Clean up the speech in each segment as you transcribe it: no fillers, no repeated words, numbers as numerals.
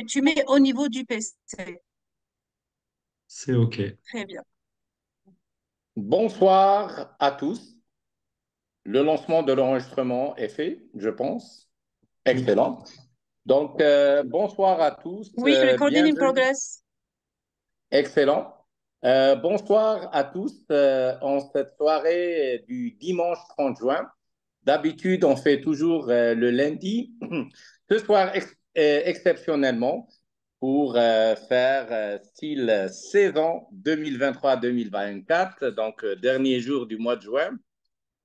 Tu mets au niveau du PC. C'est OK. Très bien. Bonsoir à tous. Le lancement de l'enregistrement est fait, je pense. Excellent. Donc, bonsoir à tous. Oui, recording in Bienvenue. progress. Excellent. Bonsoir à tous en cette soirée du dimanche 30 juin. D'habitude, on fait toujours le lundi. Ce soir, exceptionnellement, pour faire style saison 2023-2024, donc dernier jour du mois de juin.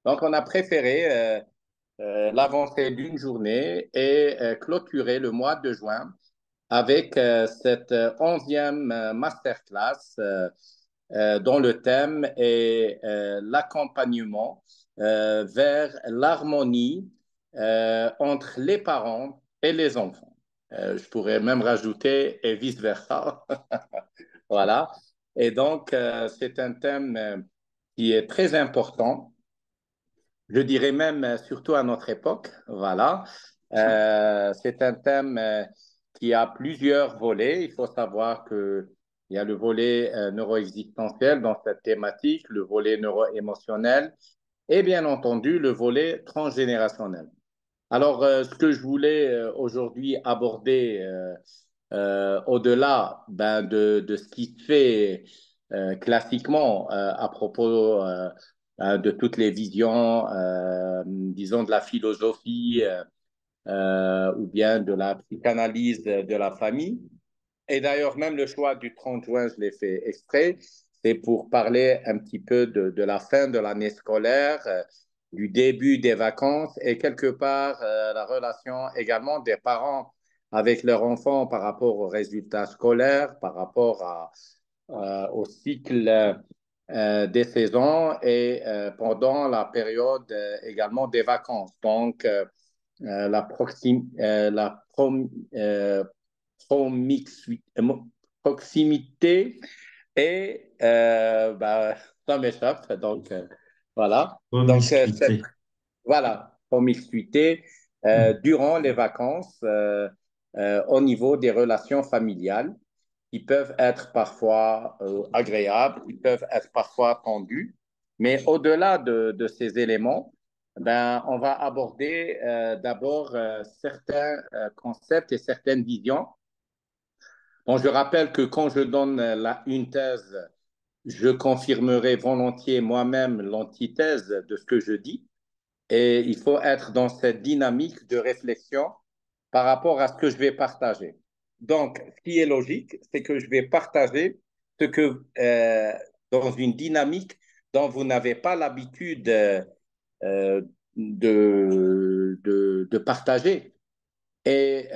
Donc, on a préféré l'avancée d'une journée et clôturer le mois de juin avec cette 11e masterclass dont le thème est l'accompagnement vers l'harmonie entre les parents et les enfants. Je pourrais même rajouter et vice-versa. Voilà. Et donc, c'est un thème qui est très important, je dirais même surtout à notre époque. Voilà. C'est un thème qui a plusieurs volets. Il faut savoir qu'il y a le volet neuroexistentiel dans cette thématique, le volet neuroémotionnel et bien entendu le volet transgénérationnel. Alors, ce que je voulais aujourd'hui aborder au-delà de ce qui se fait classiquement à propos de toutes les visions, disons de la philosophie ou bien de la psychanalyse de la famille. Et d'ailleurs, même le choix du 30 juin, je l'ai fait exprès, c'est pour parler un petit peu de la fin de l'année scolaire, du début des vacances et quelque part la relation également des parents avec leurs enfants par rapport aux résultats scolaires, par rapport au cycle des saisons et pendant la période également des vacances. Donc, la promixi- proximité et ça m'échappe. Donc, voilà. Donc, Promiscuité. voilà, promiscuité durant les vacances au niveau des relations familiales qui peuvent être parfois agréables, qui peuvent être parfois tendues. Mais au-delà de ces éléments, on va aborder d'abord certains concepts et certaines visions. Bon, je rappelle que quand je donne une thèse, je confirmerai volontiers moi-même l'antithèse de ce que je dis. Et il faut être dans cette dynamique de réflexion par rapport à ce que je vais partager. Donc, ce qui est logique, c'est que je vais partager ce que, dans une dynamique dont vous n'avez pas l'habitude euh, de partager. Et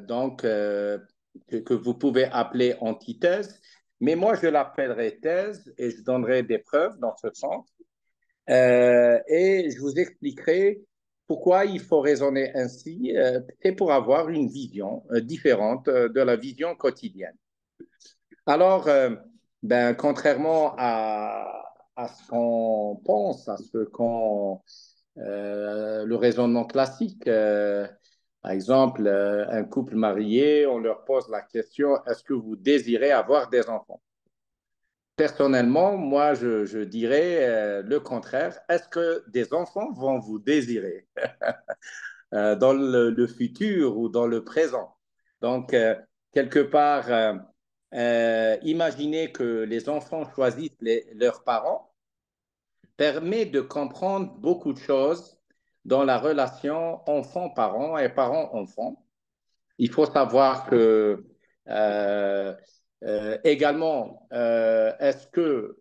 donc, que vous pouvez appeler antithèse, mais moi, je l'appellerai thèse et je donnerai des preuves dans ce sens. Et je vous expliquerai pourquoi il faut raisonner ainsi. C'est pour avoir une vision différente de la vision quotidienne. Alors, contrairement à ce qu'on pense, à ce qu'on le raisonnement classique. Par exemple, un couple marié, on leur pose la question, est-ce que vous désirez avoir des enfants? Personnellement, moi, je dirais le contraire. Est-ce que des enfants vont vous désirer dans le futur ou dans le présent? Donc, quelque part, imaginez que les enfants choisissent leurs parents permet de comprendre beaucoup de choses dans la relation enfant-parent et parent-enfant. Il faut savoir que également, est-ce que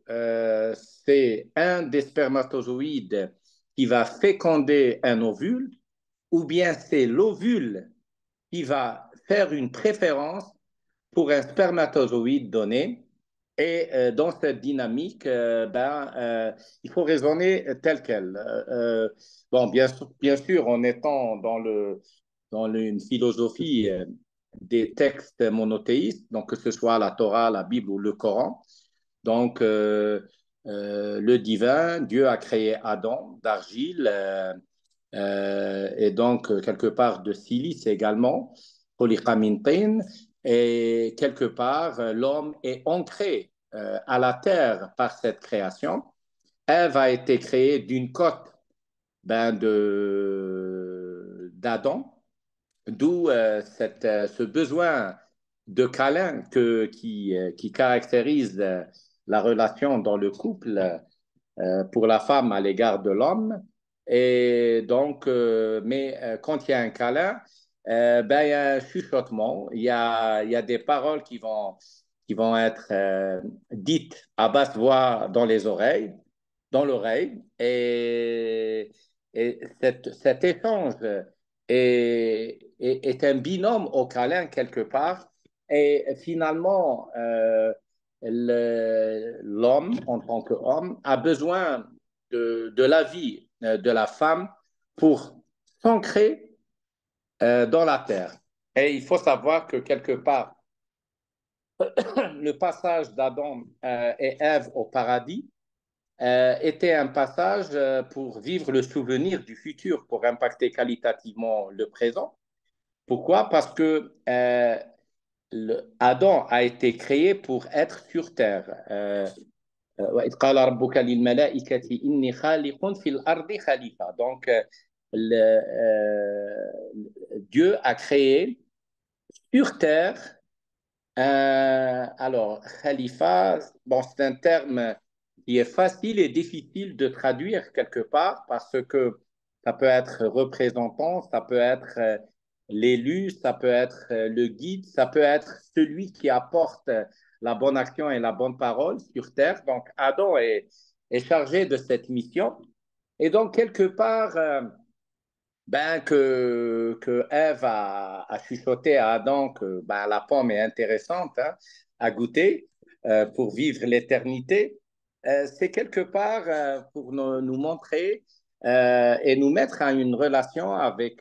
c'est un des spermatozoïdes qui va féconder un ovule ou bien c'est l'ovule qui va faire une préférence pour un spermatozoïde donné. Et dans cette dynamique, il faut raisonner tel quel. Bon, bien sûr, en étant dans une philosophie des textes monothéistes, donc que ce soit la Torah, la Bible ou le Coran, donc le divin, Dieu a créé Adam d'argile et donc quelque part de silice également. خُلِقَ مِن طِينٍ. Et quelque part, l'homme est ancré à la terre par cette création. Ève a été créée d'une côte d'Adam, d'où ce besoin de câlin qui caractérise la relation dans le couple pour la femme à l'égard de l'homme. Et donc, quand il y a un câlin, il y a un chuchotement, il y a des paroles qui vont être dites à basse voix dans l'oreille. Et cet échange est un binôme au câlin quelque part. Et finalement, l'homme, en tant qu'homme, a besoin de la vie de la femme pour s'ancrer dans la terre. Et il faut savoir que quelque part, le passage d'Adam et Ève au paradis était un passage pour vivre le souvenir du futur, pour impacter qualitativement le présent. Pourquoi? Parce que Adam a été créé pour être sur terre. وإذ قال ربك للملائكة إني خالق في الأرض خليفة. Donc, Dieu a créé sur terre alors, khalifa, bon, c'est un terme qui est facile et difficile de traduire quelque part parce que ça peut être représentant, ça peut être l'élu, ça peut être le guide, ça peut être celui qui apporte la bonne action et la bonne parole sur terre. Donc, Adam est chargé de cette mission. Et donc, quelque part, que Ève a chuchoté à Adam que la pomme est intéressante hein, à goûter pour vivre l'éternité, c'est quelque part pour nous montrer et nous mettre en une relation avec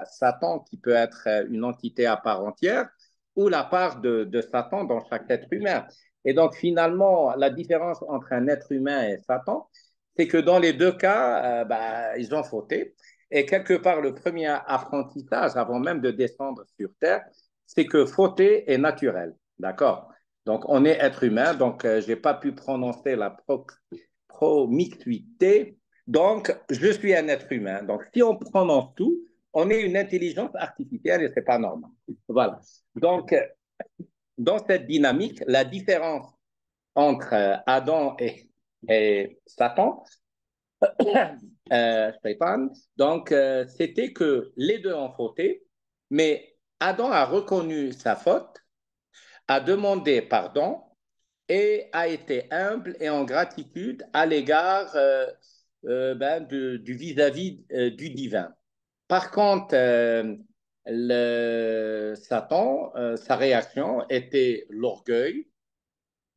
Satan qui peut être une entité à part entière ou la part de Satan dans chaque être humain. Et donc finalement, la différence entre un être humain et Satan, c'est que dans les deux cas, ils ont fauté. Et quelque part, le premier apprentissage, avant même de descendre sur Terre, c'est que fauter est naturel. D'accord? Donc, on est être humain, donc je n'ai pas pu prononcer la promiscuité. Donc, je suis un être humain. Donc, si on prononce tout, on est une intelligence artificielle et ce n'est pas normal. Voilà. Donc, dans cette dynamique, la différence entre Adam et Satan, Stéphane. Donc, c'était que les deux ont fauté, mais Adam a reconnu sa faute, a demandé pardon et a été humble et en gratitude à l'égard du vis-à-vis du divin. Par contre, Satan, sa réaction était l'orgueil.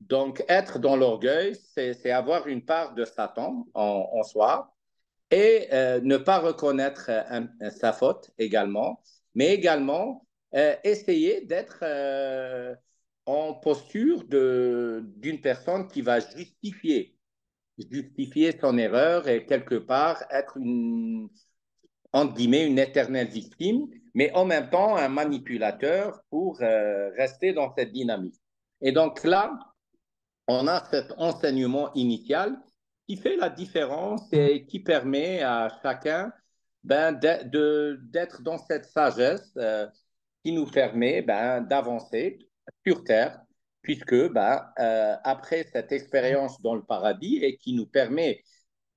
Donc, être dans l'orgueil, c'est avoir une part de Satan en soi et ne pas reconnaître sa faute également, mais également essayer d'être en posture d'une personne qui va justifier son erreur et quelque part être entre guillemets, une éternelle victime, mais en même temps un manipulateur pour rester dans cette dynamique. Et donc là, on a cet enseignement initial qui fait la différence et qui permet à chacun d'être dans cette sagesse qui nous permet d'avancer sur Terre, puisque après cette expérience dans le paradis et qui nous permet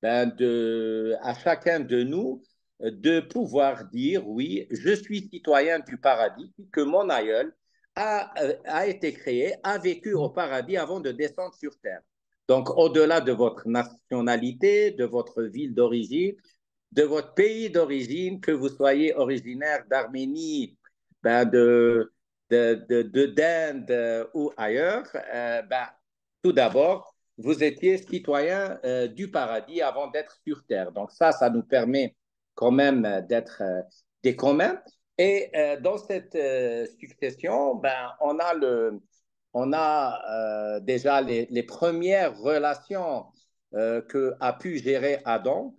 à chacun de nous de pouvoir dire oui, je suis citoyen du paradis, puisque mon aïeul a été créé, a vécu au paradis avant de descendre sur terre. Donc, au-delà de votre nationalité, de votre ville d'origine, de votre pays d'origine, que vous soyez originaire d'Arménie, d'Inde ou ailleurs, tout d'abord, vous étiez citoyen du paradis avant d'être sur terre. Donc ça nous permet quand même d'être des communs. Et dans cette succession, on a déjà les premières relations que a pu gérer Adam.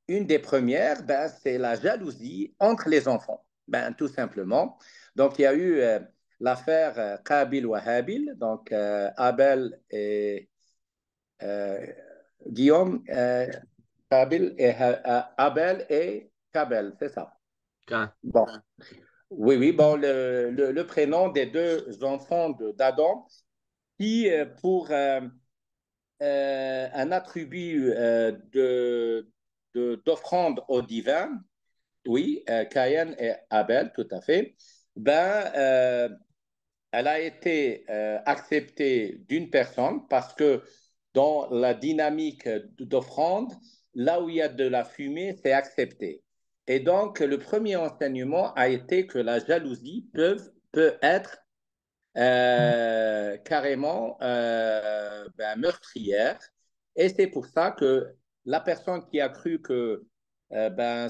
Une des premières, c'est la jalousie entre les enfants. Ben, tout simplement. Donc, il y a eu l'affaire Qabil ou Habil, donc Abel et euh, Guillaume, Abel et Kabel, c'est ça. Quand? Bon, oui, oui, bon, le prénom des deux enfants d'Adam qui, pour un attribut d'offrande au divin, oui, Caïn et Abel, tout à fait, ben, elle a été acceptée d'une personne parce que dans la dynamique d'offrande, là où il y a de la fumée, c'est accepté. Et donc, le premier enseignement a été que la jalousie peut être carrément ben, meurtrière. Et c'est pour ça que la personne qui a cru que ben,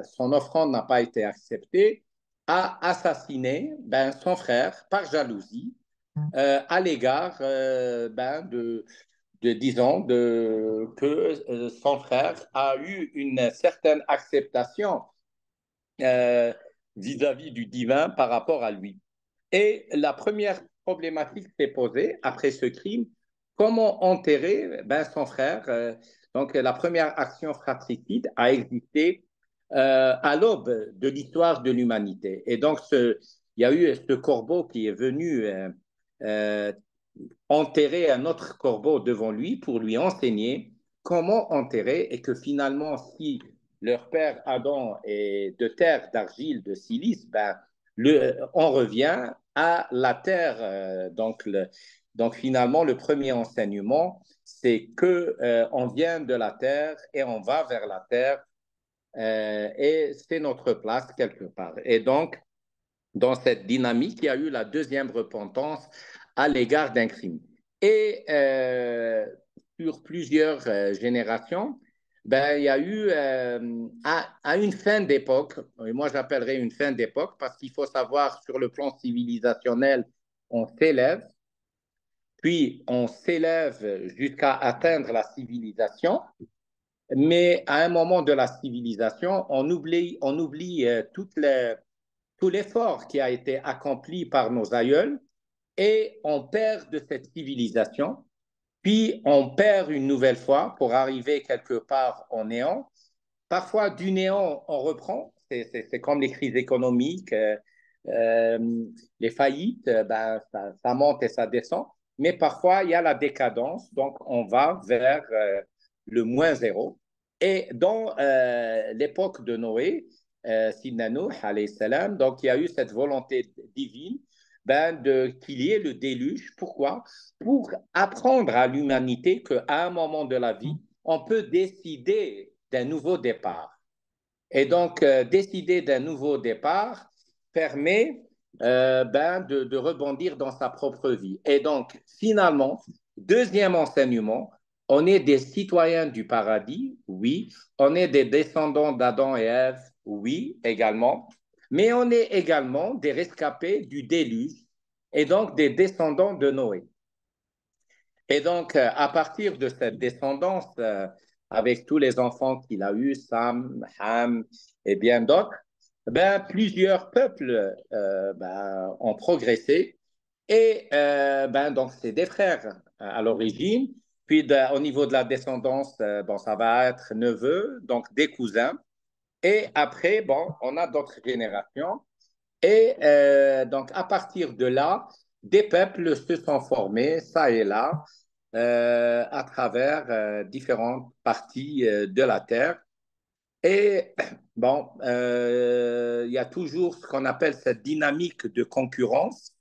son offrande n'a pas été acceptée a assassiné ben, son frère par jalousie à l'égard ben, disons, que son frère a eu une certaine acceptation euh, vis-à-vis du divin par rapport à lui. Et la première problématique s'est posée après ce crime, comment enterrer ben, son frère. Donc la première action fratricide a existé à l'aube de l'histoire de l'humanité. Et donc il y a eu ce corbeau qui est venu euh, enterrer un autre corbeau devant lui pour lui enseigner comment enterrer et que finalement, si leur père Adam est de terre, d'argile, de silice, ben, on revient à la terre. Donc finalement, le premier enseignement, c'est que on vient de la terre et on va vers la terre et c'est notre place quelque part. Et donc, dans cette dynamique, il y a eu la deuxième repentance à l'égard d'un crime. Et sur plusieurs générations, ben, il y a eu à une fin d'époque, et moi j'appellerais une fin d'époque, parce qu'il faut savoir sur le plan civilisationnel, on s'élève, puis on s'élève jusqu'à atteindre la civilisation, mais à un moment de la civilisation, on oublie tout l'effort qui a été accompli par nos aïeuls et on perd de cette civilisation, puis on perd une nouvelle fois pour arriver quelque part au néant. Parfois, du néant, on reprend. C'est comme les crises économiques, euh, les faillites, ben, ça monte et ça descend. Mais parfois, il y a la décadence, donc on va vers le moins zéro. Et dans l'époque de Noé, Sidna Nuh, alayhi salam, donc il y a eu cette volonté divine ben, qu'il y ait le déluge. Pourquoi? Pour apprendre à l'humanité qu'à un moment de la vie, on peut décider d'un nouveau départ. Et donc, décider d'un nouveau départ permet ben, de rebondir dans sa propre vie. Et donc, finalement, deuxième enseignement, on est des citoyens du paradis, oui. On est des descendants d'Adam et Ève, oui, également. Mais on est également des rescapés du déluge et donc des descendants de Noé. Et donc, à partir de cette descendance, avec tous les enfants qu'il a eus, Sam, Ham et bien d'autres, ben, plusieurs peuples ben, ont progressé. Et ben, donc, c'est des frères à l'origine. Puis, au niveau de la descendance, bon, ça va être neveux, donc des cousins. Et après, bon, on a d'autres générations. Et donc, à partir de là, des peuples se sont formés, ça et là, à travers différentes parties de la Terre. Et bon, il y a toujours ce qu'on appelle cette dynamique de concurrence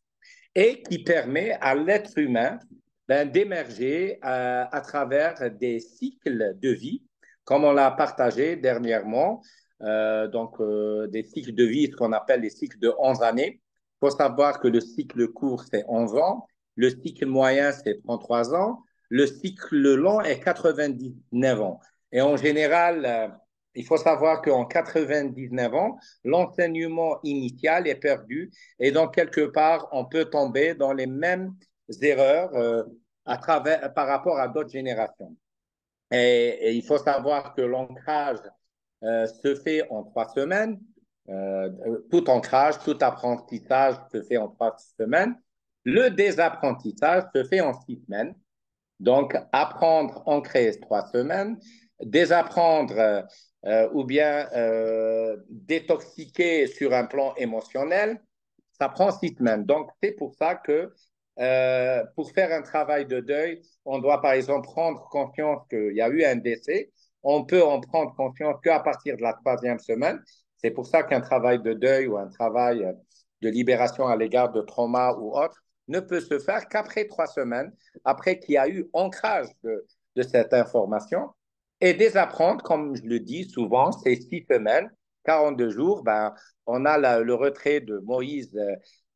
et qui permet à l'être humain ben, d'émerger à travers des cycles de vie, comme on l'a partagé dernièrement, des cycles de vie, ce qu'on appelle les cycles de 11 années. Il faut savoir que le cycle court, c'est 11 ans, le cycle moyen, c'est 33 ans, le cycle long est 99 ans. Et en général, il faut savoir qu'en 99 ans, l'enseignement initial est perdu et donc, quelque part, on peut tomber dans les mêmes erreurs par rapport à d'autres générations. Et il faut savoir que l'ancrage se fait en 3 semaines. Tout ancrage, tout apprentissage se fait en 3 semaines. Le désapprentissage se fait en 6 semaines. Donc, apprendre, ancrer 3 semaines, désapprendre ou bien détoxiquer sur un plan émotionnel, ça prend 6 semaines. Donc, c'est pour ça que pour faire un travail de deuil, on doit par exemple prendre conscience qu'il y a eu un décès. On peut en prendre conscience qu'à partir de la 3e semaine. C'est pour ça qu'un travail de deuil ou un travail de libération à l'égard de trauma ou autre ne peut se faire qu'après 3 semaines, après qu'il y a eu ancrage de cette information. Et désapprendre, comme je le dis souvent, c'est 6 semaines, 42 jours. Ben, on a le retrait de Moïse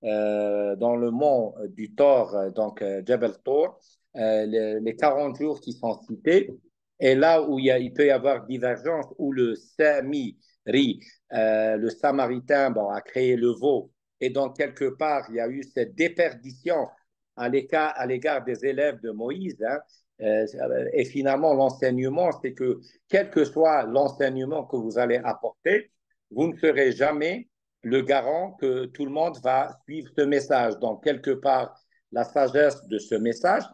dans le mont du Thor, donc Jebel Thor, les 40 jours qui sont cités. Et là où il peut y avoir divergence, où le Samiri, le Samaritain, bon, a créé le veau, et donc quelque part, il y a eu cette déperdition à l'égard des élèves de Moïse. Hein, et finalement, l'enseignement, c'est que quel que soit l'enseignement que vous allez apporter, vous ne serez jamais le garant que tout le monde va suivre ce message. Donc, quelque part, la sagesse de ce message,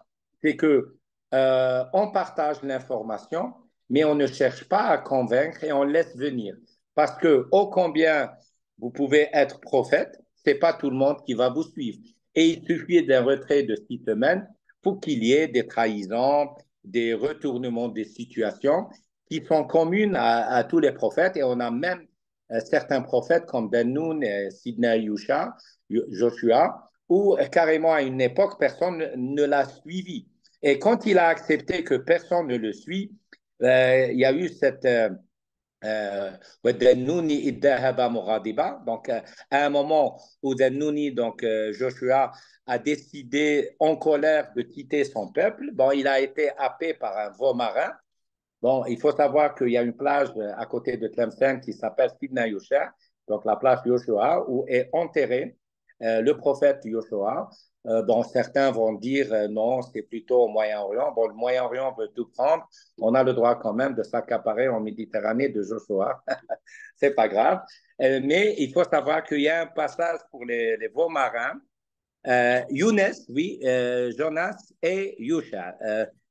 c'est que on partage l'information, mais on ne cherche pas à convaincre et on laisse venir. Parce que, ô combien vous pouvez être prophète, c'est pas tout le monde qui va vous suivre. Et il suffit d'un retrait de 6 semaines pour qu'il y ait des trahisons, des retournements des situations qui sont communes à tous les prophètes. Et on a même certains prophètes comme Ben-Nun, Sidney Yusha, Joshua, où carrément à une époque, personne ne l'a suivi. Et quand il a accepté que personne ne le suit, il y a eu cette donc, à un moment où Danouni, donc Joshua, a décidé en colère de quitter son peuple, bon, il a été happé par un veau marin. Bon, il faut savoir qu'il y a une plage à côté de Tlemcen qui s'appelle Sidna Yosha, donc la plage Yoshua, où est enterré le prophète Yoshua. Bon, certains vont dire non, c'est plutôt au Moyen-Orient. Bon, le Moyen-Orient veut tout prendre. On a le droit quand même de s'accaparer en Méditerranée de Joshua. C'est pas grave. Mais il faut savoir qu'il y a un passage pour les veaux marins. Younes, oui, Jonas et Yusha.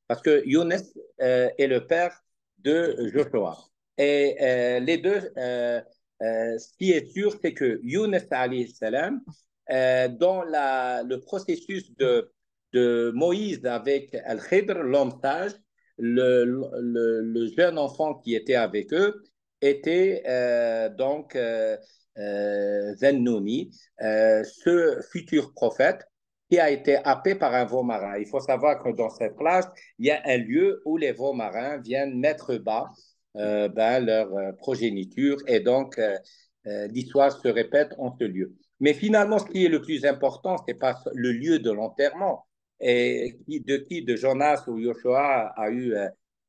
Parce que Younes est le père de Joshua. Et les deux, ce qui est sûr, c'est que Younes, alayhi salam, dans le processus de Moïse avec Al-Khidr, l'homme sage, le jeune enfant qui était avec eux était donc Zennouni, ce futur prophète qui a été happé par un veau marin. Il faut savoir que dans cette plage, il y a un lieu où les veaux marins viennent mettre bas leur progéniture et donc l'histoire se répète en ce lieu. Mais finalement, ce qui est le plus important, ce n'est pas le lieu de l'enterrement, et de Jonas ou Joshua a eu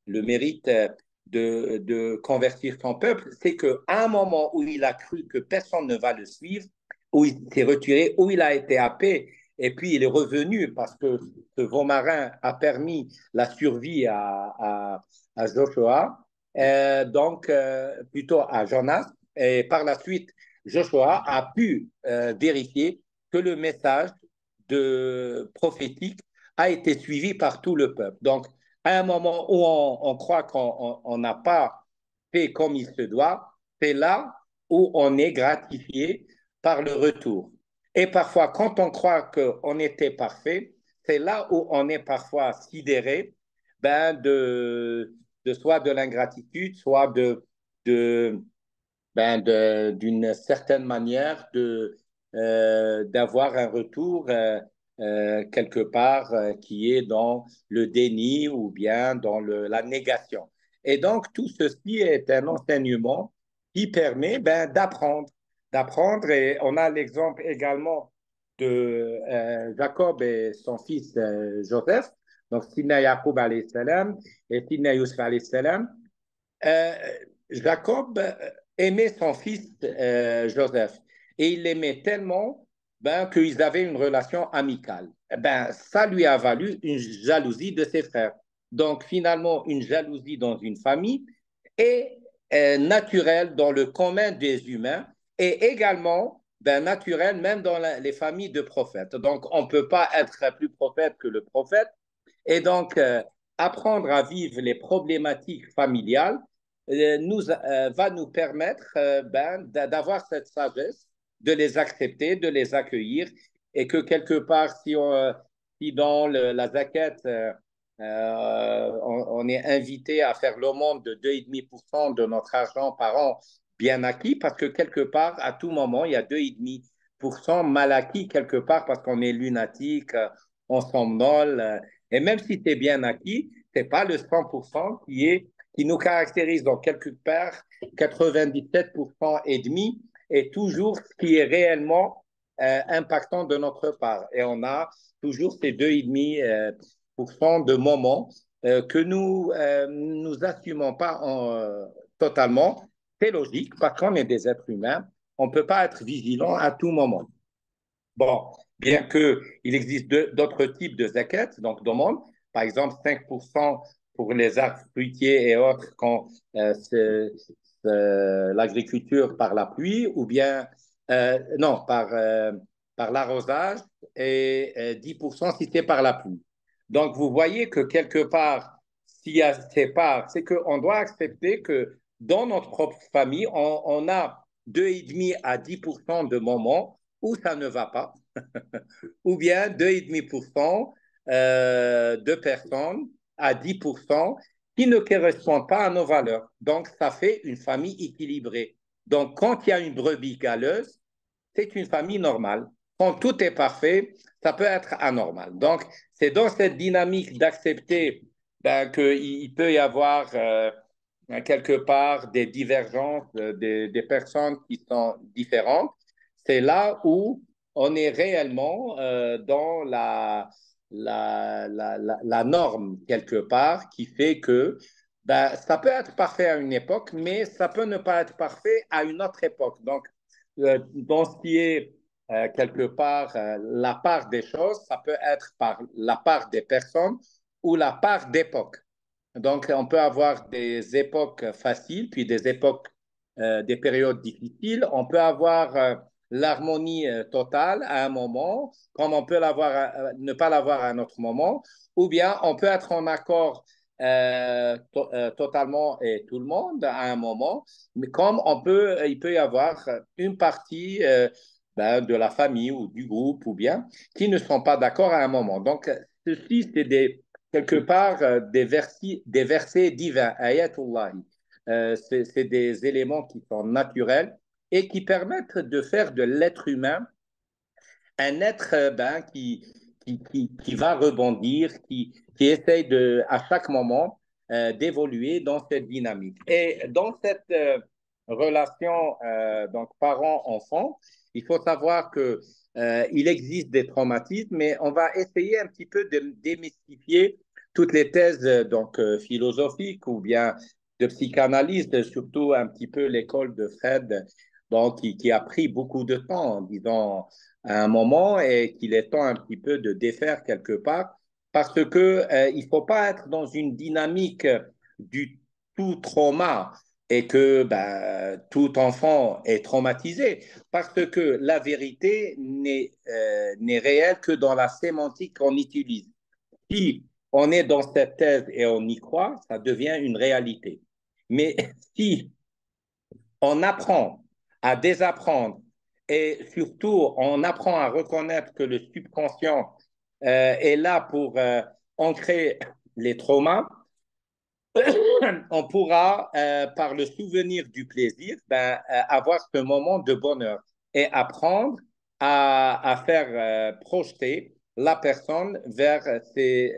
le mérite de convertir son peuple, c'est qu'à un moment où il a cru que personne ne va le suivre, où il s'est retiré, où il a été happé, et puis il est revenu parce que ce veau marin a permis la survie à Joshua, donc plutôt à Jonas, et par la suite, Joshua a pu vérifier que le message prophétique a été suivi par tout le peuple. Donc, à un moment où on croit qu'on n'a pas fait comme il se doit, c'est là où on est gratifié par le retour. Et parfois, quand on croit qu'on était parfait, c'est là où on est parfois sidéré de soit de l'ingratitude, soit d'une certaine manière d'avoir un retour quelque part qui est dans le déni ou bien dans la négation. Et donc, tout ceci est un enseignement qui permet d'apprendre. Et on a l'exemple également de Jacob et son fils Joseph, donc Sidna Yacoub alayhi salam et Sidna Yusuf alayhi salam. Euh, Jacob aimait son fils Joseph et il l'aimait tellement qu'ils avaient une relation amicale. Ça lui a valu une jalousie de ses frères. Donc finalement, une jalousie dans une famille est naturelle dans le commun des humains et également naturel, même dans les familles de prophètes. Donc, on ne peut pas être plus prophète que le prophète. Et donc, apprendre à vivre les problématiques familiales va nous permettre d'avoir cette sagesse, de les accepter, de les accueillir, et que quelque part, si dans la zakat, on est invité à faire l'aumône de 2,5% de notre argent par an bien acquis, parce que quelque part, à tout moment, il y a 2,5% mal acquis quelque part, parce qu'on est lunatique, on somnole, et même si c'est bien acquis, ce n'est pas le 100% qui nous caractérise. Donc, quelque part, 97% et demi est toujours ce qui est réellement impactant de notre part. Et on a toujours ces 2,5% de moments que nous assumons pas totalement. C'est logique parce qu'on est des êtres humains. On ne peut pas être vigilant à tout moment. Bon, bien qu'il existe d'autres types de zakat, donc d'aumône, par exemple 5% pour les arbres fruitiers et autres quand l'agriculture par la pluie, ou bien, non, par l'arrosage, et 10% si c'est par la pluie. Donc, vous voyez que quelque part, s'il y a ces parts, c'est qu'on doit accepter que dans notre propre famille, on a 2,5 à 10% de moments où ça ne va pas, ou bien 2,5% de personnes à 10% qui ne correspondent pas à nos valeurs. Donc, ça fait une famille équilibrée. Donc, quand il y a une brebis galeuse, c'est une famille normale. Quand tout est parfait, ça peut être anormal. Donc, c'est dans cette dynamique d'accepter qu'il peut y avoir quelque part des divergences, des personnes qui sont différentes. C'est là où on est réellement dans la norme quelque part qui fait que ça peut être parfait à une époque, mais ça peut ne pas être parfait à une autre époque. Donc, dans ce qui est quelque part la part des choses, ça peut être par la part des personnes ou la part d'époque. Donc, on peut avoir des époques faciles, puis des époques, des périodes difficiles. On peut avoir l'harmonie totale à un moment, comme on peut ne pas l'avoir à un autre moment, ou bien on peut être en accord totalement et tout le monde à un moment, mais comme il peut y avoir une partie de la famille ou du groupe ou bien qui ne sont pas d'accord à un moment. Donc, ceci, c'est quelque part des versets divins, ayatullahi. C'est des éléments qui sont naturels et qui permettent de faire de l'être humain un être qui va rebondir, qui essaye à chaque moment d'évoluer dans cette dynamique. Et dans cette relation donc parent-enfant, il faut savoir que il existe des traumatismes, mais on va essayer un petit peu de démystifier toutes les thèses philosophiques ou bien de psychanalyse, surtout un petit peu l'école de Fred, donc qui a pris beaucoup de temps, disons à un moment, et qu'il est temps un petit peu de défaire quelque part parce que il faut pas être dans une dynamique du tout trauma et que tout enfant est traumatisé parce que la vérité n'est réelle que dans la sémantique qu'on utilise. Si on est dans cette thèse et on y croit, ça devient une réalité. Mais si on apprend à désapprendre et surtout on apprend à reconnaître que le subconscient est là pour ancrer les traumas, on pourra, par le souvenir du plaisir, avoir ce moment de bonheur et apprendre à faire projeter la personne vers ses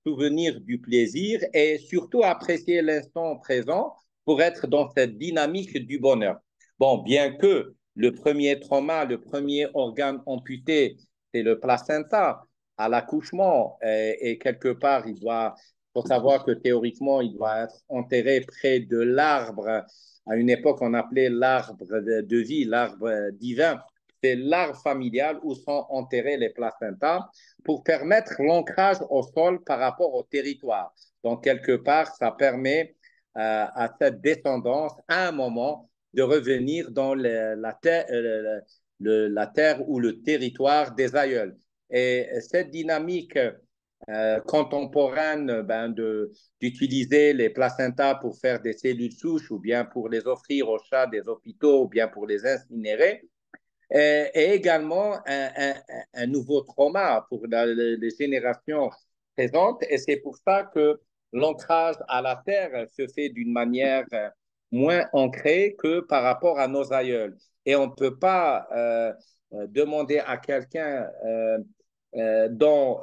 souvenirs du plaisir et surtout apprécier l'instant présent pour être dans cette dynamique du bonheur. Bon, bien que le premier trauma, le premier organe amputé, c'est le placenta à l'accouchement et quelque part, faut savoir que théoriquement, il doit être enterré près de l'arbre. À une époque, on appelait l'arbre de vie, l'arbre divin. C'est l'arbre familial où sont enterrés les placentas pour permettre l'ancrage au sol par rapport au territoire. Donc, quelque part, ça permet à cette descendance, à un moment, de revenir dans la terre ou le territoire des aïeuls. Et cette dynamique contemporaine d'utiliser les placentas pour faire des cellules souches ou bien pour les offrir aux chats des hôpitaux ou bien pour les incinérer, et également un nouveau trauma pour les générations présentes. Et c'est pour ça que l'ancrage à la terre se fait d'une manière moins ancrée que par rapport à nos aïeuls. Et on ne peut pas demander à quelqu'un dont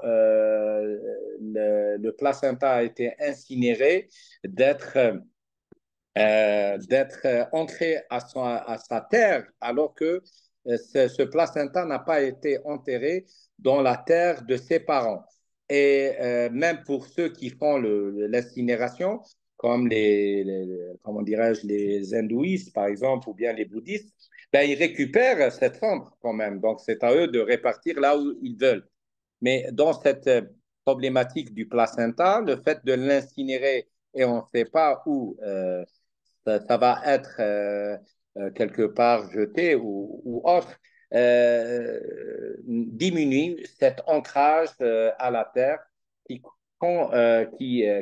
le placenta a été incinéré d'être ancré à sa terre, alors que ce placenta n'a pas été enterré dans la terre de ses parents. Et même pour ceux qui font l'incinération, comme comment dirais-je, les hindouistes, par exemple, ou bien les bouddhistes, ben, ils récupèrent cette cendre quand même. Donc, c'est à eux de répartir là où ils veulent. Mais dans cette problématique du placenta, le fait de l'incinérer et on ne sait pas où ça va être quelque part jeté ou autre, diminue cet ancrage à la terre qui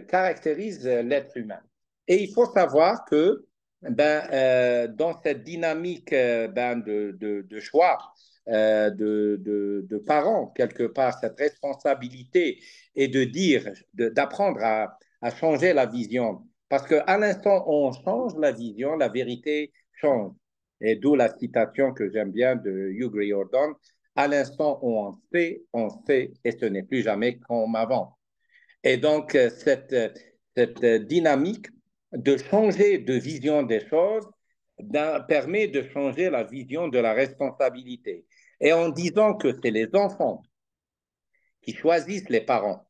caractérise l'être humain. Et il faut savoir que dans cette dynamique de choix de parents, quelque part, cette responsabilité et de dire, d'apprendre à changer la vision. Parce qu'à l'instant où on change la vision, la vérité change. Et d'où la citation que j'aime bien de Hugh Riordan, à l'instant où on sait, et ce n'est plus jamais comme avant. Et donc, cette dynamique de changer de vision des choses permet de changer la vision de la responsabilité. Et en disant que c'est les enfants qui choisissent les parents,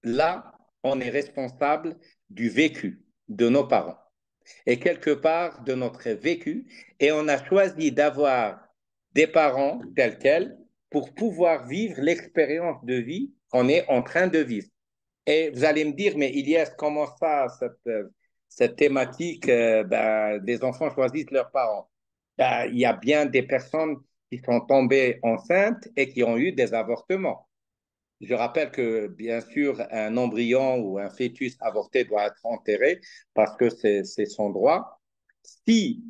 là, on est responsable du vécu de nos parents et quelque part de notre vécu. Et on a choisi d'avoir des parents tels quels pour pouvoir vivre l'expérience de vie qu'on est en train de vivre. Et vous allez me dire, mais Ilyes, comment ça, cette thématique des enfants choisissent leurs parents? Il y a bien des personnes qui sont tombées enceintes et qui ont eu des avortements. Je rappelle que, bien sûr, un embryon ou un fœtus avorté doit être enterré parce que c'est son droit. Si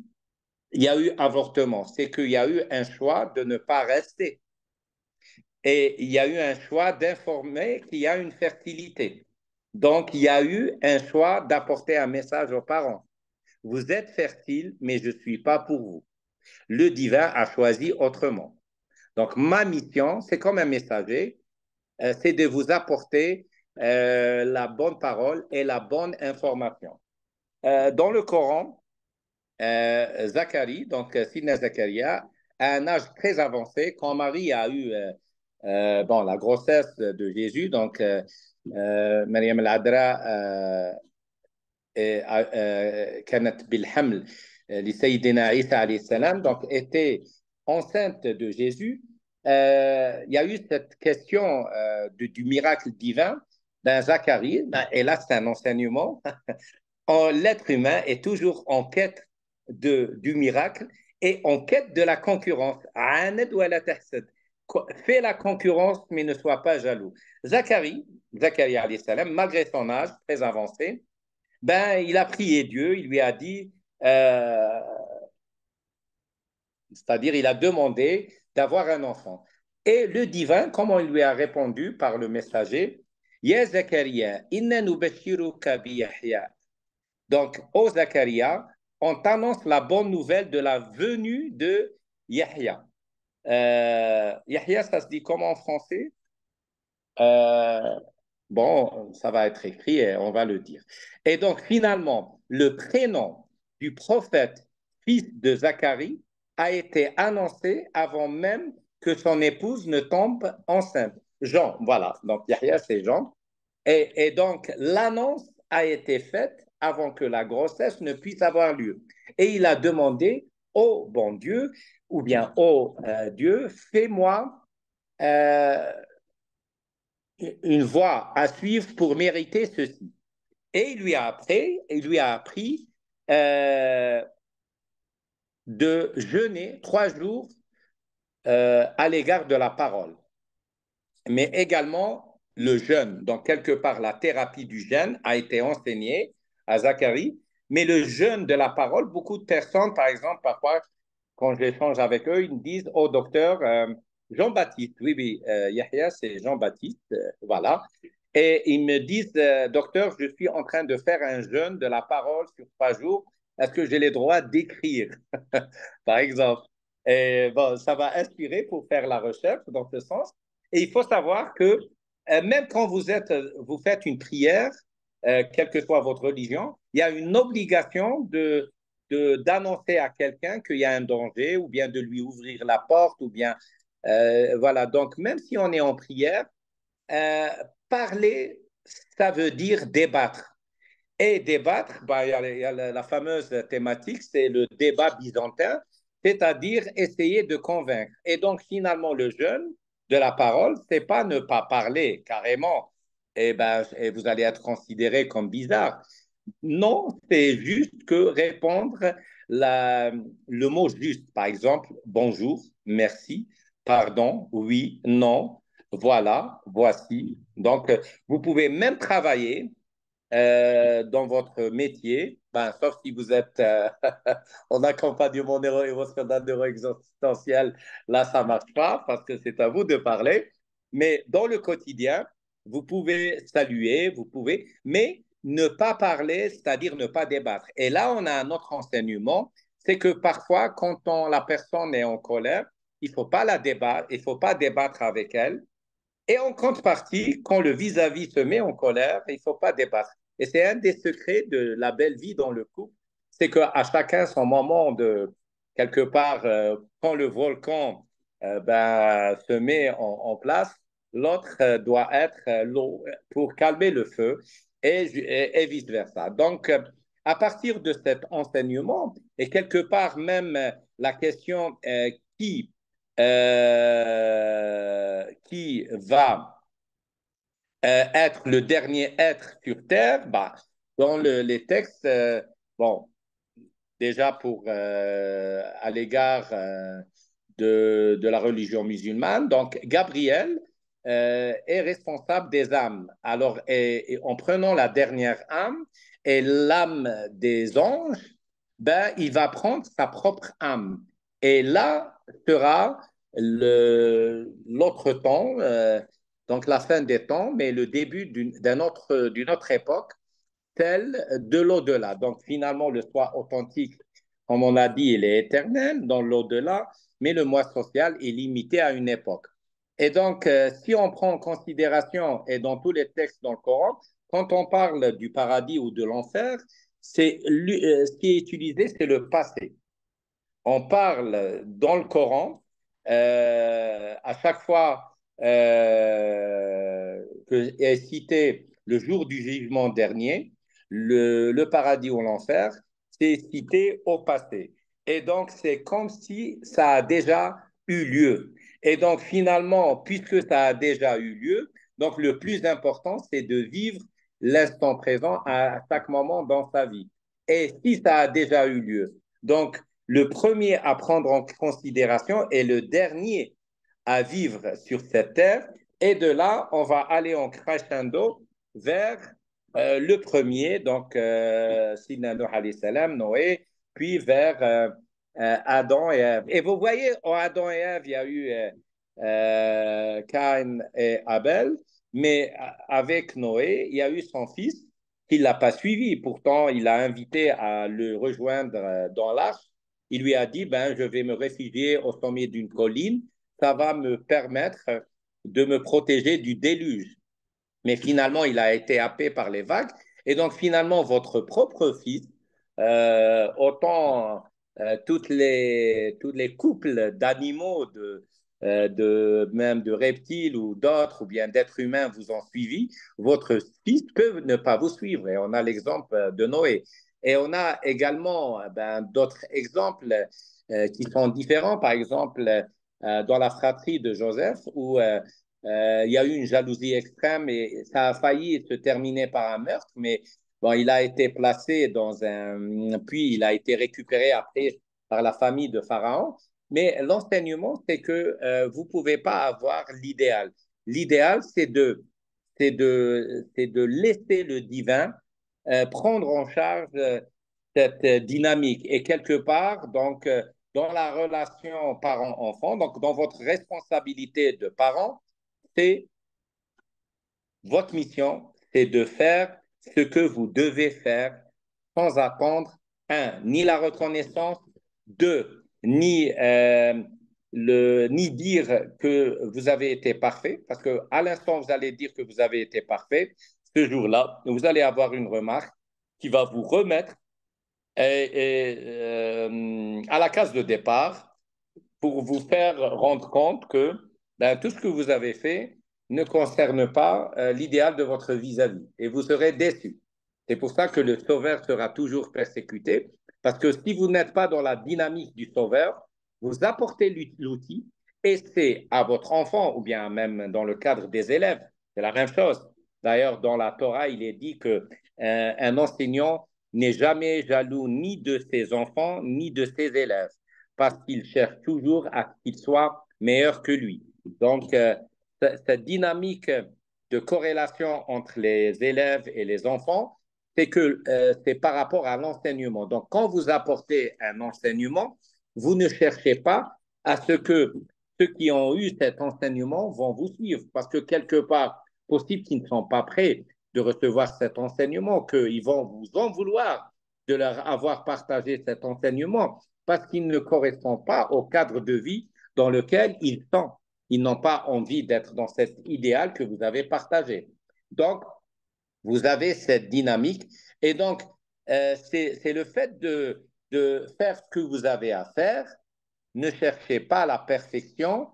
il y a eu avortement, c'est qu'il y a eu un choix de ne pas rester. Et il y a eu un choix d'informer qu'il y a une fertilité. Donc, il y a eu un choix d'apporter un message aux parents. Vous êtes fertile, mais je ne suis pas pour vous. Le divin a choisi autrement. Donc, ma mission, c'est comme un messager, c'est de vous apporter la bonne parole et la bonne information. Dans le Coran, Zacharie, donc Sidna Zacharia, à un âge très avancé, quand Marie a eu la grossesse de Jésus, donc Mariam al-Adra كانت بالحمل لسيدنا عيسى عليه السلام, donc était enceinte de Jésus. Il y a eu cette question du miracle divin d'un Zacharie, et là c'est un enseignement. L'être humain est toujours en quête du miracle et en quête de la concurrence. Fais la concurrence, mais ne sois pas jaloux. Zacharie alayhi salam, malgré son âge très avancé, il a prié Dieu, il lui a dit, c'est-à-dire il a demandé d'avoir un enfant. Et le divin, comment il lui a répondu par le messager, Ya Zakaria, inna nubashiruka bi Yahya. Donc, au Zacharia, on t'annonce la bonne nouvelle de la venue de Yahya. Yahya, ça se dit comment en français? Euh, Bon, ça va être écrit et on va le dire. Et donc, finalement, le prénom du prophète, fils de Zacharie, a été annoncé avant même que son épouse ne tombe enceinte. Jean, voilà. Donc, Yahya, c'est Jean. Et donc, l'annonce a été faite avant que la grossesse ne puisse avoir lieu. Et il a demandé, ô bon Dieu, ou bien ô Dieu, fais-moi euh, une voie à suivre pour mériter ceci. Et il lui a appris de jeûner 3 jours à l'égard de la parole, mais également le jeûne. Donc, quelque part, la thérapie du jeûne a été enseignée à Zacharie, mais le jeûne de la parole, beaucoup de personnes, par exemple, parfois, quand j'échange avec eux, ils me disent, oh docteur, Jean-Baptiste, oui, oui, Yahya, c'est Jean-Baptiste, voilà. Et ils me disent, docteur, je suis en train de faire un jeûne de la parole sur 3 jours. Est-ce que j'ai le droit d'écrire, par exemple? Et bon, ça va inspirer pour faire la recherche dans ce sens. Et il faut savoir que même quand vous faites une prière, quelle que soit votre religion, il y a une obligation d'annoncer à quelqu'un qu'il y a un danger ou bien de lui ouvrir la porte ou bien voilà. Donc, même si on est en prière, euh, parler, ça veut dire débattre. Et débattre, bah, il y a la fameuse thématique, c'est le débat byzantin, c'est-à-dire essayer de convaincre. Et donc, finalement, le jeûne de la parole, c'est pas ne pas parler carrément, et, ben, et vous allez être considéré comme bizarre. Non, c'est juste que répondre le mot juste. Par exemple, bonjour, merci, pardon, oui, non, voilà, voici. Donc, vous pouvez même travailler dans votre métier, ben, sauf si vous êtes en accompagnement émotionnel neuro-existentiel, là, ça ne marche pas parce que c'est à vous de parler. Mais dans le quotidien, vous pouvez saluer, vous pouvez, mais ne pas parler, c'est-à-dire ne pas débattre. Et là, on a un autre enseignement, c'est que parfois, quand la personne est en colère, il ne faut pas la débattre, il faut pas débattre avec elle. Et en contrepartie, quand le vis-à-vis se met en colère, il ne faut pas débattre. Et c'est un des secrets de la belle vie dans le couple, c'est qu'à chacun son moment de, quelque part, quand le volcan ben, se met en place, l'autre doit être l'eau pour calmer le feu et vice-versa. Donc, à partir de cet enseignement, et quelque part même la question qui va être le dernier être sur Terre, bah, dans les textes, bon, déjà à l'égard de la religion musulmane, donc Gabriel est responsable des âmes. Alors, et en prenant la dernière âme et l'âme des anges, ben, il va prendre sa propre âme. Et là sera l'autre temps, donc la fin des temps, mais le début d'une autre époque, telle de l'au-delà. Donc finalement, le soi authentique, comme on a dit, il est éternel dans l'au-delà, mais le moi social est limité à une époque. Et donc, si on prend en considération, et dans tous les textes dans le Coran, quand on parle du paradis ou de l'enfer, ce qui est utilisé, c'est le passé. On parle dans le Coran, à chaque fois que est cité le jour du jugement dernier, le paradis ou l'enfer, c'est cité au passé. Et donc, c'est comme si ça a déjà eu lieu. Et donc, finalement, puisque ça a déjà eu lieu, donc le plus important, c'est de vivre l'instant présent à chaque moment dans sa vie. Et si ça a déjà eu lieu, donc le premier à prendre en considération est le dernier à vivre sur cette terre. Et de là, on va aller en crescendo vers le premier, donc Sidna Nuh alayhi salam, Noé, puis vers Adam et Ève. Et vous voyez, en Adam et Ève, il y a eu Caïn et Abel, mais avec Noé, il y a eu son fils qui ne l'a pas suivi. Pourtant, il l'a invité à le rejoindre dans l'arche. Il lui a dit, ben, je vais me réfugier au sommet d'une colline, ça va me permettre de me protéger du déluge. Mais finalement, il a été happé par les vagues. Et donc, finalement, votre propre fils, autant tous les couples d'animaux, même de reptiles ou d'autres, ou bien d'êtres humains vous ont suivi, votre fils peut ne pas vous suivre. Et on a l'exemple de Noé. Et on a également ben, d'autres exemples qui sont différents. Par exemple, dans la fratrie de Joseph, où il y a eu une jalousie extrême et ça a failli se terminer par un meurtre, mais bon, il a été placé dans un... Puis il a été récupéré après par la famille de Pharaon. Mais l'enseignement, c'est que vous ne pouvez pas avoir l'idéal. L'idéal, c'est de laisser le divin prendre en charge cette dynamique. Et quelque part, donc, dans la relation parent-enfant, donc dans votre responsabilité de parent, c'est votre mission, c'est de faire ce que vous devez faire sans attendre, un, ni la reconnaissance, deux, ni dire que vous avez été parfait, parce qu'à l'instant où vous allez dire que vous avez été parfait, ce jour-là, vous allez avoir une remarque qui va vous remettre à la case de départ pour vous faire rendre compte que ben, tout ce que vous avez fait ne concerne pas l'idéal de votre vis-à-vis et vous serez déçu. C'est pour ça que le sauveur sera toujours persécuté, parce que si vous n'êtes pas dans la dynamique du sauveur, vous apportez l'outil et c'est à votre enfant, ou bien même dans le cadre des élèves, c'est la même chose. D'ailleurs, dans la Torah, il est dit que un enseignant n'est jamais jaloux ni de ses enfants, ni de ses élèves parce qu'il cherche toujours à ce qu'il soit meilleur que lui. Donc, cette dynamique de corrélation entre les élèves et les enfants, c'est que c'est par rapport à l'enseignement. Donc, quand vous apportez un enseignement, vous ne cherchez pas à ce que ceux qui ont eu cet enseignement vont vous suivre, parce que quelque part, possible qu'ils ne sont pas prêts de recevoir cet enseignement, qu'ils vont vous en vouloir de leur avoir partagé cet enseignement parce qu'il ne correspond pas au cadre de vie dans lequel ils sont. Ils n'ont pas envie d'être dans cet idéal que vous avez partagé. Donc, vous avez cette dynamique. Et donc, c'est le fait de faire ce que vous avez à faire. Ne cherchez pas la perfection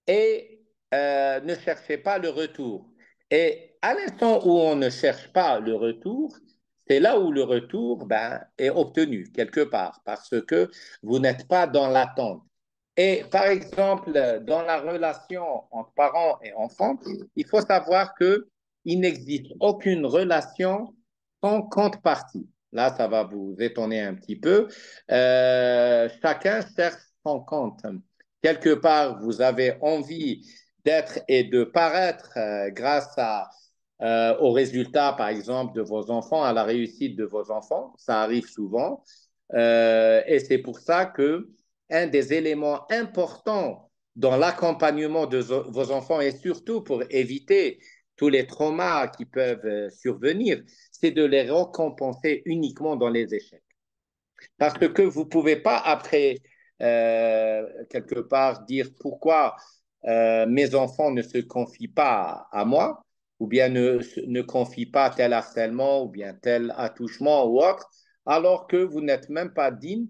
et ne cherchez pas le retour. Et à l'instant où on ne cherche pas le retour, c'est là où le retour ben, est obtenu quelque part, parce que vous n'êtes pas dans l'attente. Et par exemple, dans la relation entre parents et enfants, il faut savoir qu'il n'existe aucune relation sans contrepartie. Là, ça va vous étonner un petit peu. Chacun cherche son compte. Quelque part, vous avez envie d'être et de paraître grâce aux résultats, par exemple, de vos enfants, à la réussite de vos enfants. Ça arrive souvent. Et c'est pour ça que un des éléments importants dans l'accompagnement de vos enfants et surtout pour éviter tous les traumas qui peuvent survenir, c'est de les récompenser uniquement dans les échecs. Parce que vous ne pouvez pas après, quelque part, dire pourquoi mes enfants ne se confient pas à moi, ou bien ne confient pas tel harcèlement, ou bien tel attouchement ou autre, alors que vous n'êtes même pas digne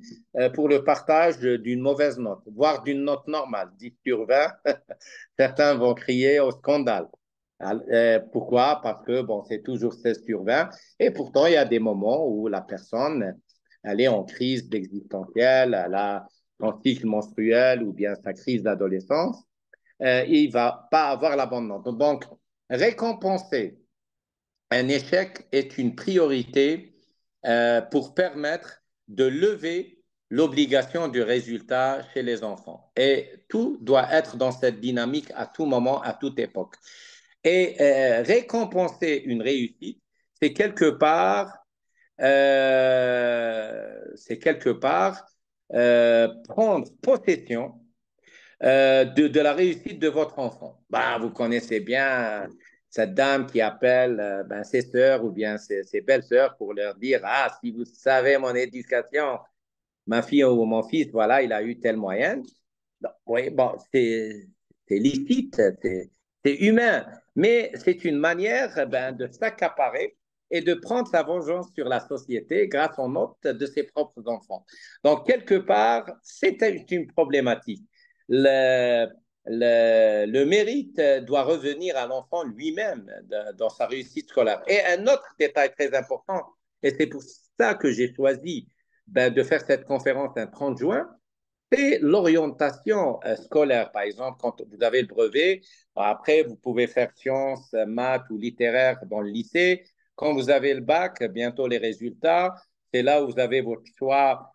pour le partage d'une mauvaise note, voire d'une note normale, 10 sur 20. Certains vont crier au scandale. Pourquoi? Parce que bon, c'est toujours 16 sur 20. Et pourtant, il y a des moments où la personne elle est en crise existentielle, elle a son cycle menstruel ou bien sa crise d'adolescence, il ne va pas avoir la bonne note. Donc, récompenser un échec est une priorité pour permettre de lever l'obligation du résultat chez les enfants. Et tout doit être dans cette dynamique à tout moment, à toute époque. Et récompenser une réussite, c'est quelque part c'est quelque part prendre possession de la réussite de votre enfant. Bah, vous connaissez bien cette dame qui appelle ben, ses sœurs ou bien ses belles-sœurs pour leur dire, ah, si vous savez mon éducation, ma fille ou mon fils, voilà, il a eu telle moyenne. Donc, oui, bon, c'est licite, c'est humain, mais c'est une manière ben, de s'accaparer et de prendre sa vengeance sur la société grâce aux notes de ses propres enfants. Donc, quelque part, c'est une problématique. Le, le mérite doit revenir à l'enfant lui-même dans sa réussite scolaire. Et un autre détail très important, et c'est pour ça que j'ai choisi ben, de faire cette conférence un 30 juin, c'est l'orientation scolaire. Par exemple, quand vous avez le brevet, après, vous pouvez faire sciences, maths ou littéraire dans le lycée. Quand vous avez le bac, bientôt les résultats, c'est là où vous avez votre choix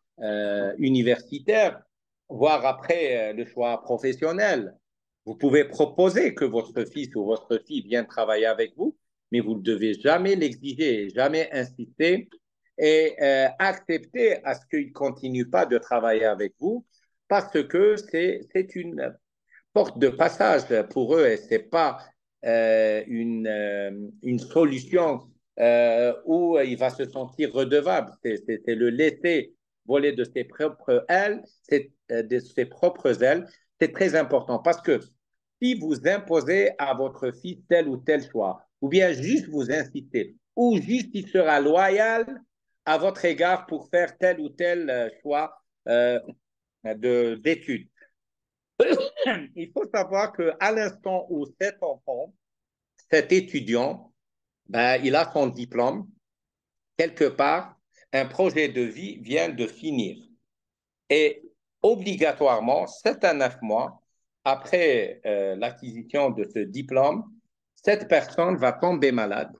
universitaire, voire après le choix professionnel. Vous pouvez proposer que votre fils ou votre fille vienne travailler avec vous, mais vous ne devez jamais l'exiger, jamais insister et accepter à ce qu'il ne continue pas de travailler avec vous parce que c'est une porte de passage pour eux et ce n'est pas une solution où il va se sentir redevable. C'est le laisser voler de ses propres ailes, de ses propres ailes. C'est très important parce que si vous imposez à votre fils tel ou tel choix, ou bien juste vous incitez, ou juste il sera loyal à votre égard pour faire tel ou tel choix d'études. Il faut savoir qu'à l'instant où cet enfant, cet étudiant, ben, il a son diplôme, quelque part, un projet de vie vient de finir. Et obligatoirement, 7 à 9 mois après l'acquisition de ce diplôme, cette personne va tomber malade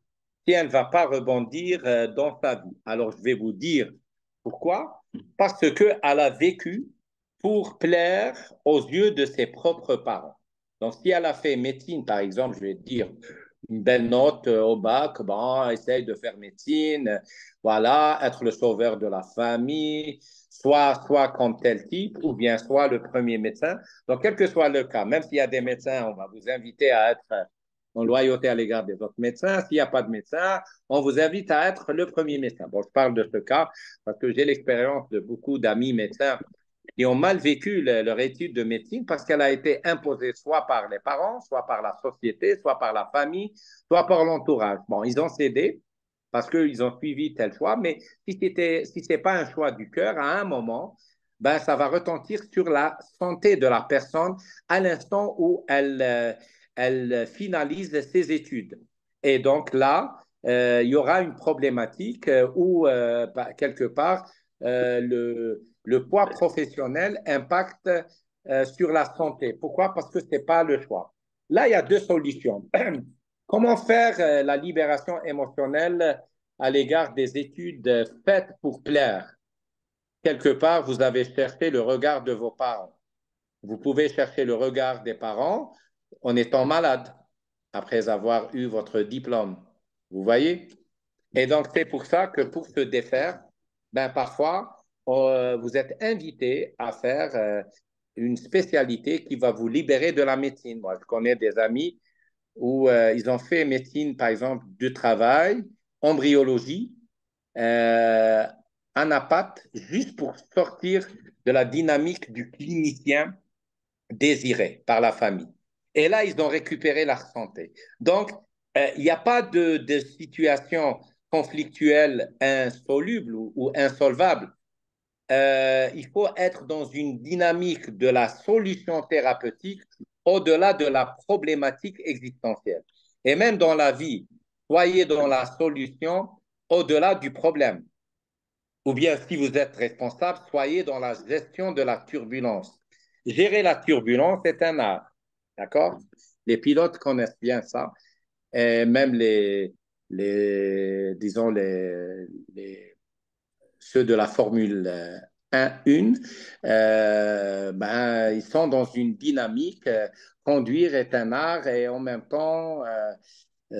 si elle ne va pas rebondir dans sa vie. Alors, je vais vous dire pourquoi. Parce qu'elle a vécu pour plaire aux yeux de ses propres parents. Donc, si elle a fait médecine, par exemple, je vais dire une belle note au bac, bon, essaye de faire médecine, voilà, être le sauveur de la famille, soit comme tel type, ou bien soit le premier médecin. Donc, quel que soit le cas, même s'il y a des médecins, on va vous inviter à être en loyauté à l'égard des autres médecins. S'il n'y a pas de médecin, on vous invite à être le premier médecin. Bon, je parle de ce cas parce que j'ai l'expérience de beaucoup d'amis médecins qui ont mal vécu leur étude de médecine parce qu'elle a été imposée soit par les parents, soit par la société, soit par la famille, soit par l'entourage. Bon, ils ont cédé parce qu'ils ont suivi tel choix, mais si ce n'est pas un choix du cœur, à un moment, ben, ça va retentir sur la santé de la personne à l'instant où elle finalise ses études. Et donc là, il y aura une problématique où, quelque part, le poids professionnel impacte sur la santé. Pourquoi? Parce que ce n'est pas le choix. Là, il y a deux solutions. Comment faire la libération émotionnelle à l'égard des études faites pour plaire? Quelque part, vous avez cherché le regard de vos parents. Vous pouvez chercher le regard des parents en étant malade après avoir eu votre diplôme. Vous voyez? Et donc, c'est pour ça que pour se défaire, ben, parfois, vous êtes invité à faire une spécialité qui va vous libérer de la médecine. Moi, je connais des amis où ils ont fait médecine, par exemple, du travail, embryologie, euh, anapath, juste pour sortir de la dynamique du clinicien désiré par la famille. Et là, ils ont récupéré leur santé. Donc, il n'y a pas de situation conflictuelle insoluble ou insolvable. Il faut être dans une dynamique de la solution thérapeutique au-delà de la problématique existentielle. Et même dans la vie, soyez dans la solution au-delà du problème. Ou bien, si vous êtes responsable, soyez dans la gestion de la turbulence. Gérer la turbulence est un art. D'accord? Les pilotes connaissent bien ça. Et même disons, ceux de la Formule 1, ben, ils sont dans une dynamique. Conduire est un art et en même temps,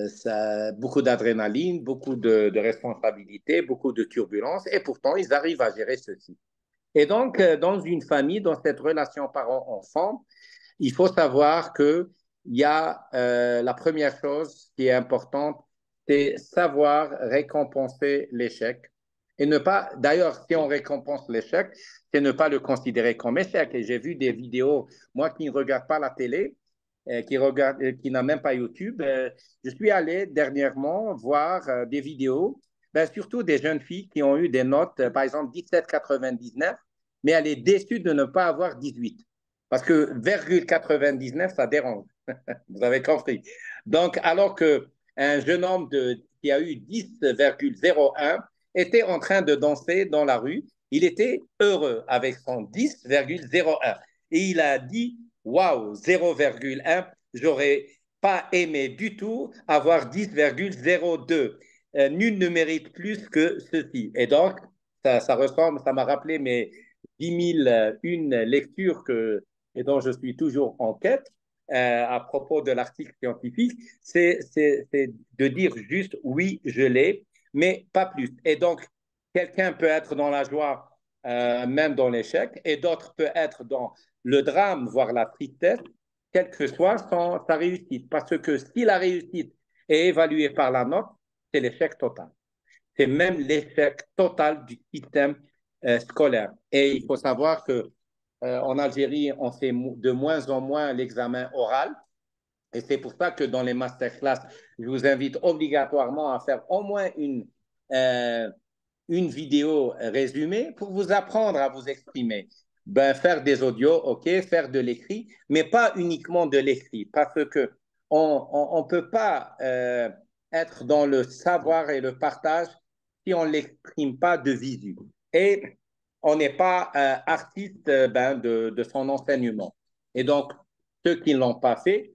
ça, beaucoup d'adrénaline, beaucoup de responsabilités, beaucoup de turbulences, et pourtant, ils arrivent à gérer ceci. Et donc, dans une famille, dans cette relation parent-enfant, il faut savoir qu'il y a la première chose qui est importante, c'est savoir récompenser l'échec. Et ne pas, d'ailleurs, si on récompense l'échec, c'est ne pas le considérer comme échec. Et j'ai vu des vidéos, moi qui ne regarde pas la télé, qui n'a même pas YouTube, je suis allé dernièrement voir des vidéos, ben, surtout des jeunes filles qui ont eu des notes, par exemple 17,99, mais elle est déçue de ne pas avoir 18. Parce que 0,99, ça dérange. Vous avez compris. Donc, alors qu'un jeune homme qui a eu 10,01 était en train de danser dans la rue, il était heureux avec son 10,01. Et il a dit, waouh, 0,1, j'aurais pas aimé du tout avoir 10,02. Nul ne mérite plus que ceci. Et donc, ça ressemble, ça m'a rappelé mes 10 001 lectures et dont je suis toujours en quête à propos de l'article scientifique. C'est de dire juste oui, je l'ai, mais pas plus. Et donc, quelqu'un peut être dans la joie, même dans l'échec, et d'autres peuvent être dans le drame, voire la tristesse, quelle que soit sa réussite. Parce que si la réussite est évaluée par la note, c'est l'échec total. C'est même l'échec total du système scolaire. Et il faut savoir que en Algérie, on fait de moins en moins l'examen oral. Et c'est pour ça que dans les masterclass, je vous invite obligatoirement à faire au moins une vidéo résumée pour vous apprendre à vous exprimer. Ben, faire des audios, OK, faire de l'écrit, mais pas uniquement de l'écrit, parce que on peut pas être dans le savoir et le partage si on ne l'exprime pas de visu. Et on n'est pas artiste ben, de son enseignement. Et donc, ceux qui ne l'ont pas fait,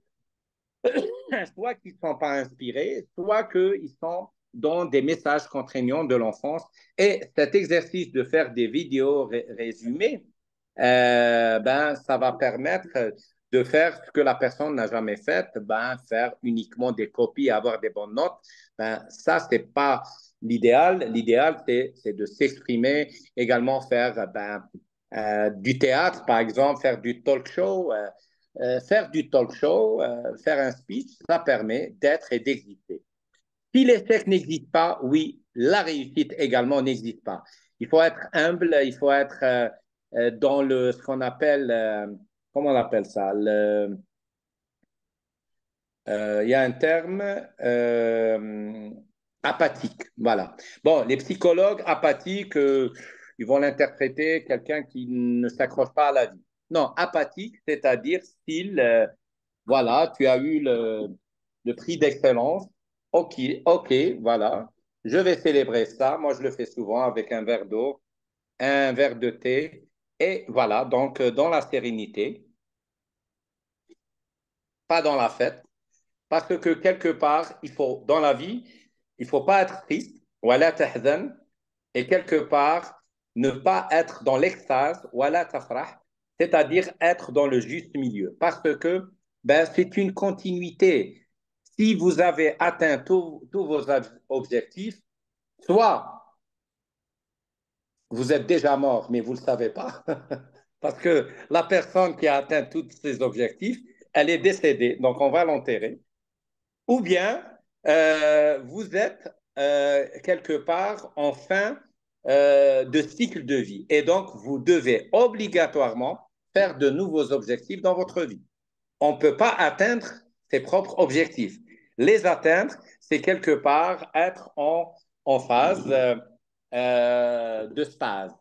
soit qu'ils ne sont pas inspirés, soit qu'ils sont dans des messages contraignants de l'enfance. Et cet exercice de faire des vidéos résumées, ben, ça va permettre de faire ce que la personne n'a jamais fait, ben, faire uniquement des copies, avoir des bonnes notes. Ben, ça, ce n'est pas l'idéal. L'idéal, c'est de s'exprimer, également faire ben, du théâtre, par exemple, faire du talk show. Faire du talk show, faire un speech, ça permet d'être et d'exister. Si l'échec n'existe pas, oui, la réussite également n'existe pas. Il faut être humble, il faut être dans ce qu'on appelle, comment on appelle ça? Il y a un terme apathique. Voilà. Bon, les psychologues apathiques, ils vont l'interpréter quelqu'un qui ne s'accroche pas à la vie. Non, apathique, c'est-à-dire style, voilà, tu as eu le prix d'excellence. OK, OK, voilà. Je vais célébrer ça. Moi, je le fais souvent avec un verre d'eau, un verre de thé. Et voilà, donc dans la sérénité, pas dans la fête. Parce que quelque part, dans la vie, il ne faut pas être triste, wala tahzan, et quelque part, ne pas être dans l'extase, wala tafrah, c'est-à-dire être dans le juste milieu. Parce que ben, c'est une continuité. Si vous avez atteint tous vos objectifs, soit vous êtes déjà mort, mais vous ne le savez pas, parce que la personne qui a atteint tous ses objectifs, elle est décédée, donc on va l'enterrer. Ou bien vous êtes quelque part en fin de cycle de vie. Et donc, vous devez obligatoirement faire de nouveaux objectifs dans votre vie. On ne peut pas atteindre ses propres objectifs. Les atteindre, c'est quelque part être en phase de stase.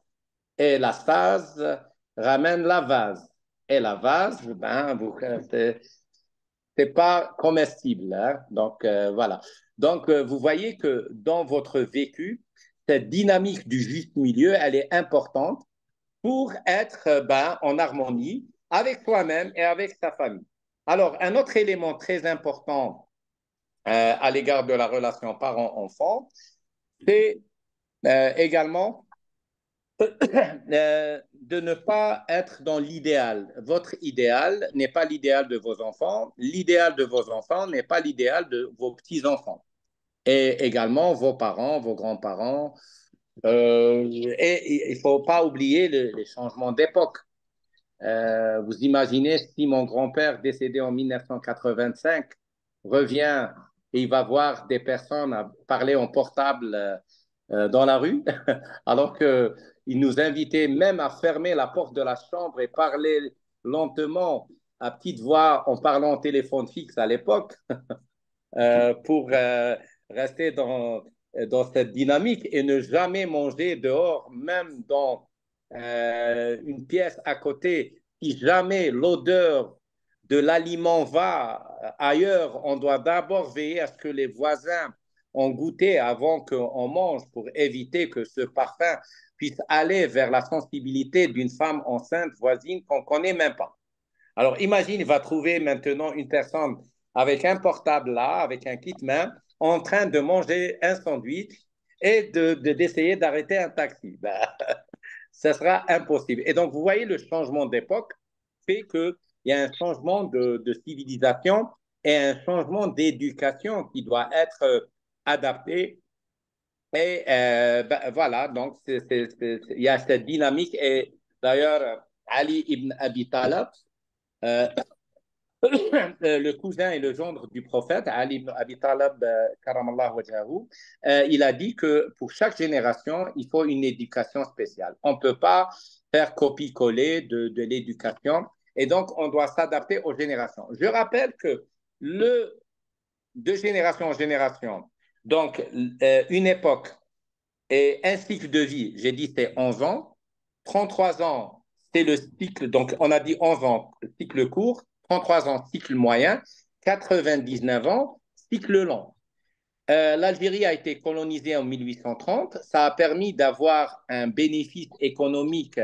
Et la stase ramène la vase. Et la vase, ben, c'est pas comestible. Hein? Donc, voilà. Donc, vous voyez que dans votre vécu, cette dynamique du juste milieu, elle est importante pour être ben, en harmonie avec soi-même et avec sa famille. Alors, un autre élément très important à l'égard de la relation parent-enfant, c'est également de ne pas être dans l'idéal. Votre idéal n'est pas l'idéal de vos enfants. L'idéal de vos enfants n'est pas l'idéal de vos petits-enfants. Et également vos parents, vos grands-parents. Et il ne faut pas oublier les changements d'époque. Vous imaginez si mon grand-père décédé en 1985 revient et il va voir des personnes à parler en portable dans la rue, alors qu'il nous invitait même à fermer la porte de la chambre et parler lentement à petite voix en parlant au téléphone fixe à l'époque pour rester dans cette dynamique et ne jamais manger dehors, même dans une pièce à côté. Si jamais l'odeur de l'aliment va ailleurs, on doit d'abord veiller à ce que les voisins ont goûté avant qu'on mange pour éviter que ce parfum puisse aller vers la sensibilité d'une femme enceinte voisine qu'on ne connaît même pas. Alors, imagine, il va trouver maintenant une personne avec un portable là, avec un kit main, en train de manger un sandwich et d'essayer d'arrêter un taxi. Ben, ça sera impossible. Et donc, vous voyez, le changement d'époque fait qu'il y a un changement de civilisation et un changement d'éducation qui doit être adapté. Et ben, voilà, donc il y a cette dynamique. Et d'ailleurs, Ali ibn Abi Talib, euh, le cousin et le gendre du prophète, Ali ibn Abi Talib, karamallahu wajhahu, il a dit que pour chaque génération, il faut une éducation spéciale. On ne peut pas faire copie-coller de l'éducation et donc on doit s'adapter aux générations. Je rappelle que le, de génération en génération, donc une époque et un cycle de vie, j'ai dit c'est 11 ans, 33 ans, c'est le cycle, donc on a dit 11 ans, cycle court, 33 ans, cycle moyen, 99 ans, cycle long. L'Algérie a été colonisée en 1830. Ça a permis d'avoir un bénéfice économique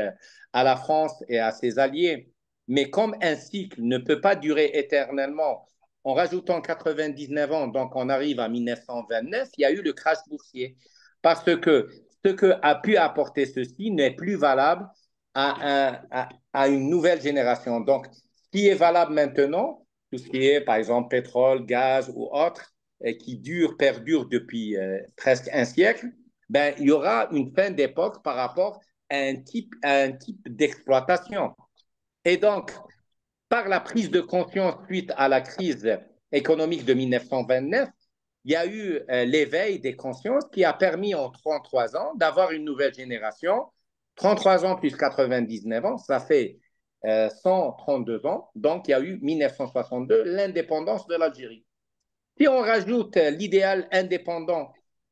à la France et à ses alliés. Mais comme un cycle ne peut pas durer éternellement, en rajoutant 99 ans, donc on arrive à 1929, il y a eu le crash boursier. Parce que ce que a pu apporter ceci n'est plus valable à une nouvelle génération. Donc, ce qui est valable maintenant, tout ce qui est, par exemple, pétrole, gaz ou autre, qui perdure depuis presque un siècle, ben, il y aura une fin d'époque par rapport à un type d'exploitation. Et donc, par la prise de conscience suite à la crise économique de 1929, il y a eu l'éveil des consciences qui a permis en 33 ans d'avoir une nouvelle génération. 33 ans plus 99 ans, ça fait 132 ans. Donc, il y a eu 1962, l'indépendance de l'Algérie. Si on rajoute l'idéal indépendant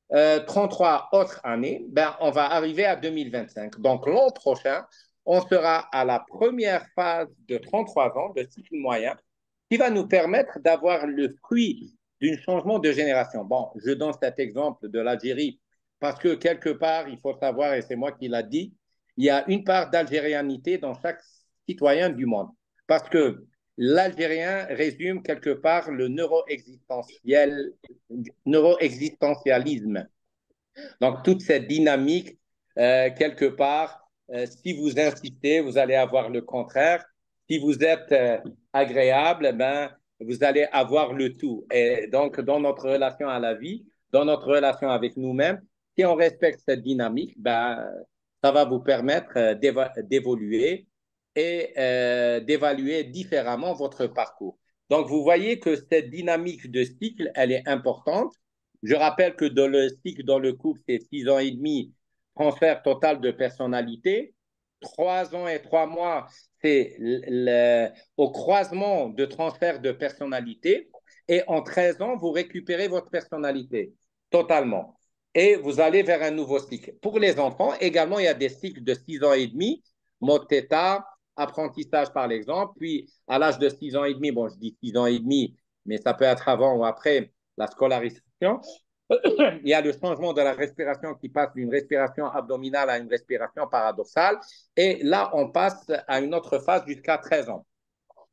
33 autres années, ben, on va arriver à 2025. Donc l'an prochain, on sera à la première phase de 33 ans de cycle moyen qui va nous permettre d'avoir le fruit d'un changement de génération. Bon, je donne cet exemple de l'Algérie parce que quelque part, il faut savoir, et c'est moi qui l'a dit, il y a une part d'algérianité dans chaque citoyen du monde. Parce que l'Algérien résume quelque part le neuro-existentialisme. Donc, toute cette dynamique, quelque part, si vous insistez, vous allez avoir le contraire. Si vous êtes agréable, ben, vous allez avoir le tout. Et donc, dans notre relation à la vie, dans notre relation avec nous-mêmes, si on respecte cette dynamique, ben, ça va vous permettre d'évoluer et d'évaluer différemment votre parcours. Donc, vous voyez que cette dynamique de cycle, elle est importante. Je rappelle que dans le cycle, dans le couple, c'est 6 ans et demi, transfert total de personnalité. 3 ans et 3 mois, c'est au croisement de transfert de personnalité. Et en 13 ans, vous récupérez votre personnalité totalement. Et vous allez vers un nouveau cycle. Pour les enfants, également, il y a des cycles de 6 ans et demi, mode theta, apprentissage par l'exemple. Puis, à l'âge de 6 ans et demi, bon, je dis 6 ans et demi, mais ça peut être avant ou après la scolarisation. Il y a le changement de la respiration qui passe d'une respiration abdominale à une respiration paradoxale. Et là, on passe à une autre phase jusqu'à 13 ans.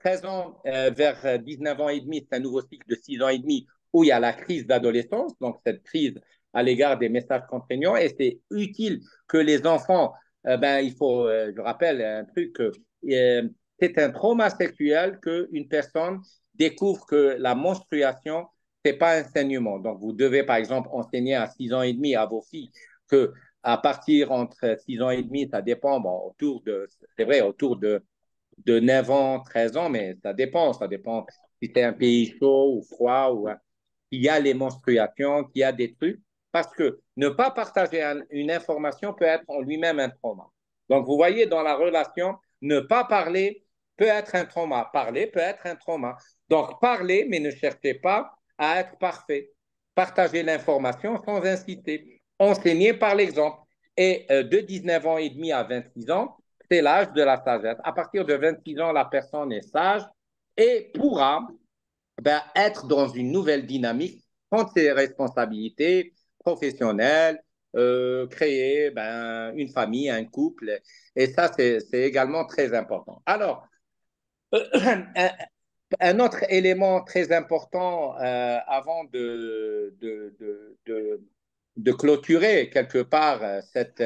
13 ans vers 19 ans et demi, c'est un nouveau cycle de 6 ans et demi où il y a la crise d'adolescence, donc cette crise à l'égard des messages contraignants. Et c'est utile que les enfants, ben, il faut, je rappelle un truc, c'est un trauma sexuel qu'une personne découvre que la menstruation, c'est pas un saignement. Donc, vous devez, par exemple, enseigner à 6 ans et demi à vos filles que à partir entre 6 ans et demi, ça dépend, bon, c'est vrai, autour de 9 ans, 13 ans, mais ça dépend si c'est un pays chaud ou froid, ou qu'il y a les menstruations, qu'il y a des trucs, parce que ne pas partager une information peut être en lui-même un trauma. Donc, vous voyez, dans la relation, ne pas parler peut être un trauma. Parler peut être un trauma. Donc, parlez, mais ne cherchez pas à être parfait. Partagez l'information sans inciter. Enseignez par l'exemple. Et de 19 ans et demi à 26 ans, c'est l'âge de la sagesse. À partir de 26 ans, la personne est sage et pourra ben, être dans une nouvelle dynamique, prendre ses responsabilités professionnelles, créer ben, une famille, un couple. Et ça, c'est également très important. Alors, un autre élément très important avant de clôturer quelque part cette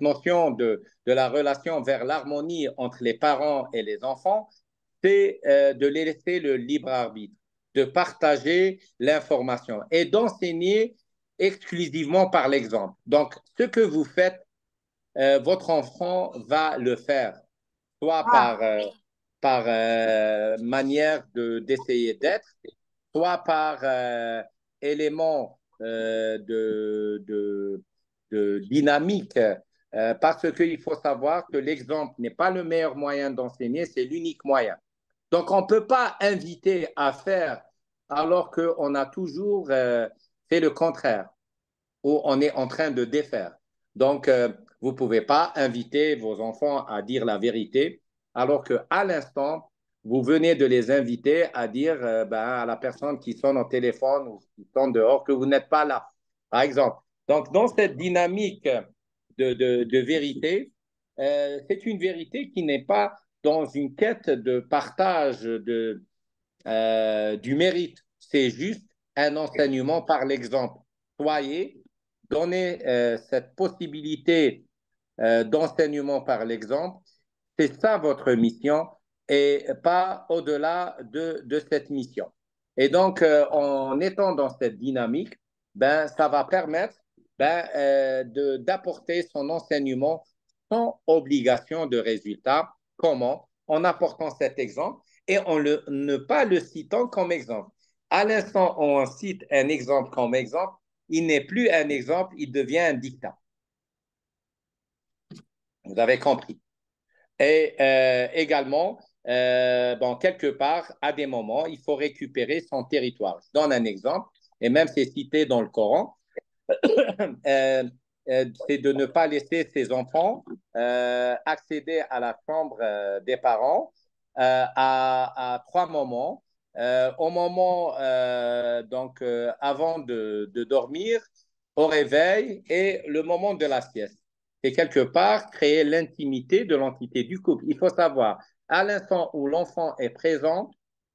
notion de la relation vers l'harmonie entre les parents et les enfants, c'est de les laisser le libre arbitre, de partager l'information et d'enseigner exclusivement par l'exemple. Donc, ce que vous faites, votre enfant va le faire, soit Ah, par manière d'essayer d'être, soit par élément de dynamique, parce qu'il faut savoir que l'exemple n'est pas le meilleur moyen d'enseigner, c'est l'unique moyen. Donc, on ne peut pas inviter à faire alors qu'on a toujours fait le contraire ou on est en train de défaire. Donc, vous ne pouvez pas inviter vos enfants à dire la vérité, alors qu'à l'instant, vous venez de les inviter à dire à la personne qui sonne au téléphone ou qui sonne dehors que vous n'êtes pas là, par exemple. Donc, dans cette dynamique de vérité, c'est une vérité qui n'est pas dans une quête de partage du mérite. C'est juste un enseignement par l'exemple. Soyez, donnez cette possibilité d'enseignement par l'exemple. C'est ça votre mission et pas au-delà de cette mission. Et donc, en étant dans cette dynamique, ça va permettre d'apporter son enseignement sans obligation de résultat. Comment? En apportant cet exemple et ne pas le citant comme exemple. À l'instant où on cite un exemple comme exemple, il n'est plus un exemple, il devient un dictat. Vous avez compris. Et également, quelque part, à des moments, il faut récupérer son territoire. Je donne un exemple, et même c'est cité dans le Coran, c'est de ne pas laisser ses enfants accéder à la chambre des parents à trois moments. Au moment, avant de dormir, au réveil et le moment de la sieste. C'est quelque part créer l'intimité de l'entité du couple. Il faut savoir, à l'instant où l'enfant est présent,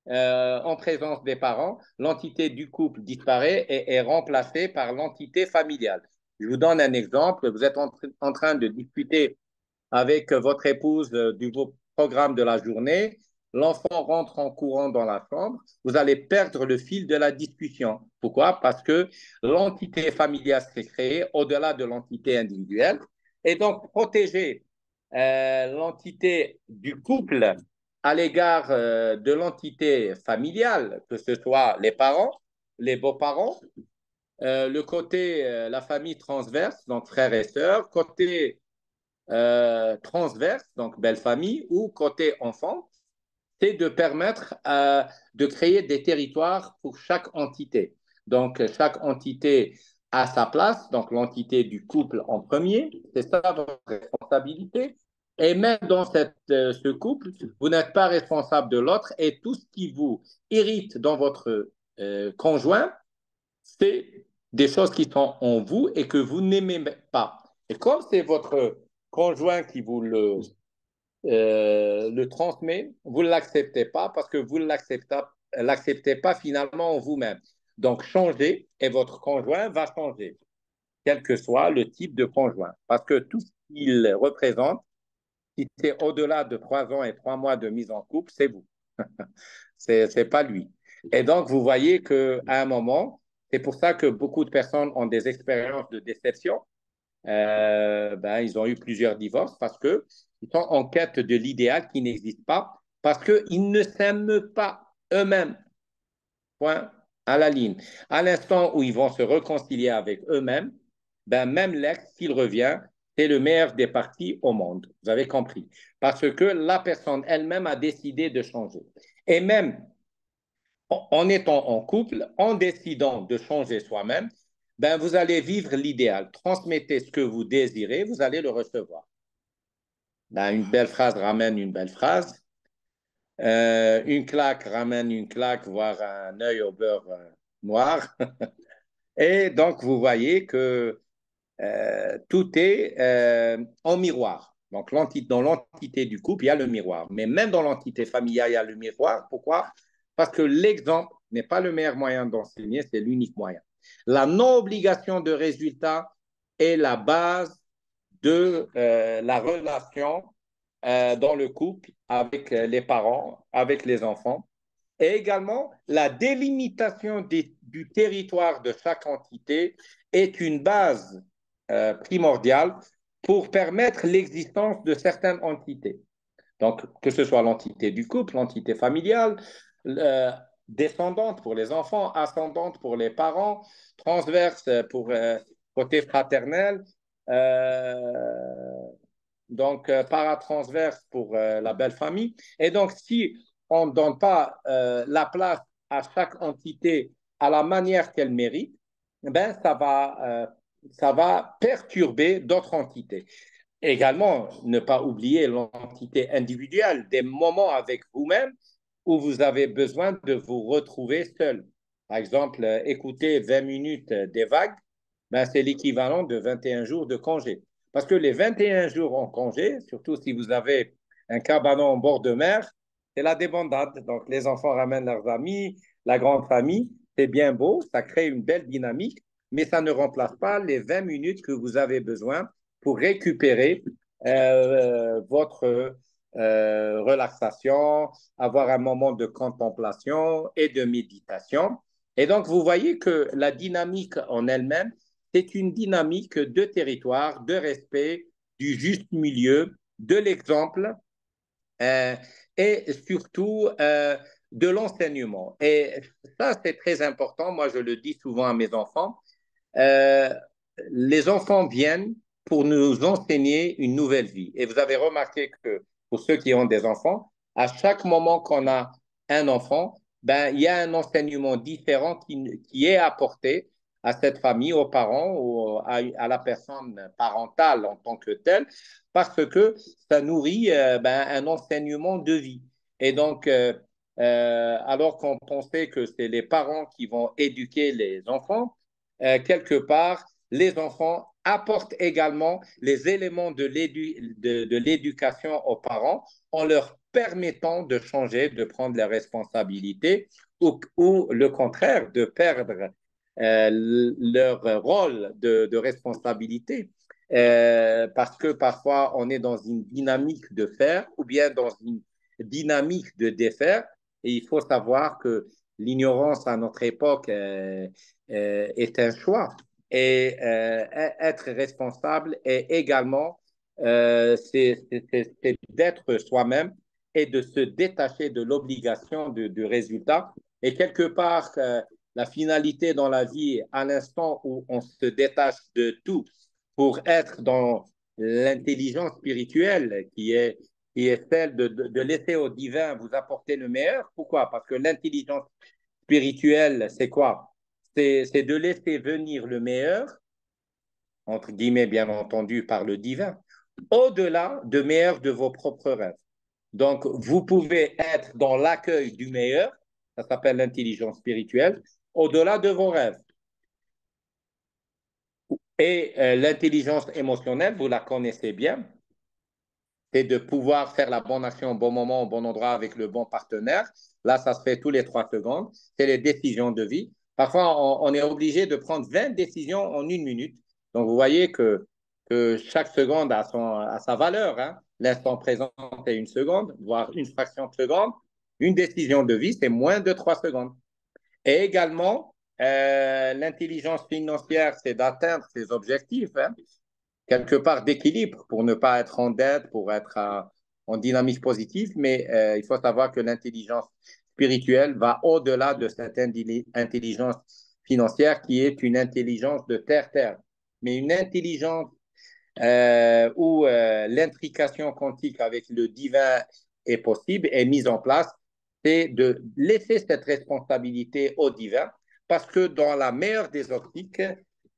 en présence des parents, l'entité du couple disparaît et est remplacée par l'entité familiale. Je vous donne un exemple. Vous êtes en train de discuter avec votre épouse du programme de la journée. L'enfant rentre en courant dans la chambre. Vous allez perdre le fil de la discussion. Pourquoi? Parce que l'entité familiale s'est créée au-delà de l'entité individuelle. Et donc, protéger l'entité du couple à l'égard de l'entité familiale, que ce soit les parents, les beaux-parents, le côté, la famille transverse, donc frères et sœurs, côté transverse, donc belle famille, ou côté enfant, c'est de permettre de créer des territoires pour chaque entité. Donc, chaque entité a sa place, donc l'entité du couple en premier, c'est ça votre responsabilité. Et même dans ce couple, vous n'êtes pas responsable de l'autre et tout ce qui vous irrite dans votre conjoint, c'est des choses qui sont en vous et que vous n'aimez pas. Et comme c'est votre conjoint qui vous le transmet, vous ne l'acceptez pas parce que vous ne l'acceptez pas finalement en vous-même. Donc, changez et votre conjoint va changer, quel que soit le type de conjoint. Parce que tout ce qu'il représente, si c'est au-delà de 3 ans et 3 mois de mise en couple, c'est vous. C'est pas lui. Et donc, vous voyez qu'à un moment, c'est pour ça que beaucoup de personnes ont des expériences de déception. Ils ont eu plusieurs divorces parce qu'ils sont en quête de l'idéal qui n'existe pas, parce qu'ils ne s'aiment pas eux-mêmes. Point à la ligne. À l'instant où ils vont se réconcilier avec eux-mêmes, même l'ex, s'il revient, c'est le meilleur des partis au monde. Vous avez compris. Parce que la personne elle-même a décidé de changer. Et même en étant en couple, en décidant de changer soi-même, vous allez vivre l'idéal. Transmettez ce que vous désirez, vous allez le recevoir. Une belle phrase ramène une belle phrase. Une claque ramène une claque, voire un œil au beurre noir. Et donc, vous voyez que tout est en miroir. Donc, dans l'entité du couple, il y a le miroir. Mais même dans l'entité familiale, il y a le miroir. Pourquoi? Parce que l'exemple n'est pas le meilleur moyen d'enseigner, c'est l'unique moyen. La non-obligation de résultat est la base de la relation dans le couple avec les parents, avec les enfants, et également la délimitation du territoire de chaque entité est une base primordiale pour permettre l'existence de certaines entités. Donc, que ce soit l'entité du couple, l'entité familiale, euh, descendante pour les enfants, ascendante pour les parents, transverse pour côté fraternel, euh, donc paratransverse pour la belle famille. Et donc, si on ne donne pas la place à chaque entité à la manière qu'elle mérite, ben, ça va perturber d'autres entités. Également, ne pas oublier l'entité individuelle, des moments avec vous-même où vous avez besoin de vous retrouver seul. Par exemple, écouter 20 minutes des vagues, ben, c'est l'équivalent de 21 jours de congé. Parce que les 21 jours en congé, surtout si vous avez un cabanon en bord de mer, c'est la débandade. Donc, les enfants ramènent leurs amis, la grande famille, c'est bien beau, ça crée une belle dynamique, mais ça ne remplace pas les 20 minutes que vous avez besoin pour récupérer votre relaxation, avoir un moment de contemplation et de méditation. Et donc, vous voyez que la dynamique en elle-même, c'est une dynamique de territoire, de respect, du juste milieu, de l'exemple euh, et surtout de l'enseignement. Et ça, c'est très important. Moi, je le dis souvent à mes enfants. Euh, les enfants viennent pour nous enseigner une nouvelle vie. Et vous avez remarqué que pour ceux qui ont des enfants, à chaque moment qu'on a un enfant, ben, il y a un enseignement différent qui est apporté à cette famille, aux parents ou à la personne parentale en tant que telle, parce que ça nourrit ben, un enseignement de vie. Et donc, alors qu'on pensait que c'est les parents qui vont éduquer les enfants, quelque part, les enfants apportent également les éléments de l'éducation aux parents en leur permettant de changer, de prendre les responsabilités ou le contraire, de perdre leur rôle de responsabilité. Parce que parfois, on est dans une dynamique de faire ou bien dans une dynamique de défaire. Et il faut savoir que l'ignorance à notre époque est un choix. Et être responsable est également c'est d'être soi-même et de se détacher de l'obligation du résultat. Et quelque part, la finalité dans la vie, à l'instant où on se détache de tout pour être dans l'intelligence spirituelle qui est celle de laisser au divin vous apporter le meilleur. Pourquoi? Parce que l'intelligence spirituelle, c'est quoi? C'est de laisser venir le meilleur, entre guillemets, bien entendu, par le divin, au-delà de meilleur de vos propres rêves. Donc, vous pouvez être dans l'accueil du meilleur, ça s'appelle l'intelligence spirituelle, au-delà de vos rêves. Et l'intelligence émotionnelle, vous la connaissez bien, c'est de pouvoir faire la bonne action au bon moment, au bon endroit avec le bon partenaire. Là, ça se fait tous les 3 secondes. C'est les décisions de vie. Parfois, on est obligé de prendre 20 décisions en 1 minute. Donc, vous voyez que chaque seconde a sa valeur. Hein. L'instant présent, c'est 1 seconde, voire une fraction de seconde. Une décision de vie, c'est moins de 3 secondes. Et également, l'intelligence financière, c'est d'atteindre ses objectifs. Hein quelque part d'équilibre pour ne pas être en dette, pour être en dynamique positive, mais il faut savoir que l'intelligence spirituelle va au-delà de cette intelligence financière qui est une intelligence de terre-terre, mais une intelligence où l'intrication quantique avec le divin est possible, est mise en place, c'est de laisser cette responsabilité au divin, parce que dans la meilleure des optiques,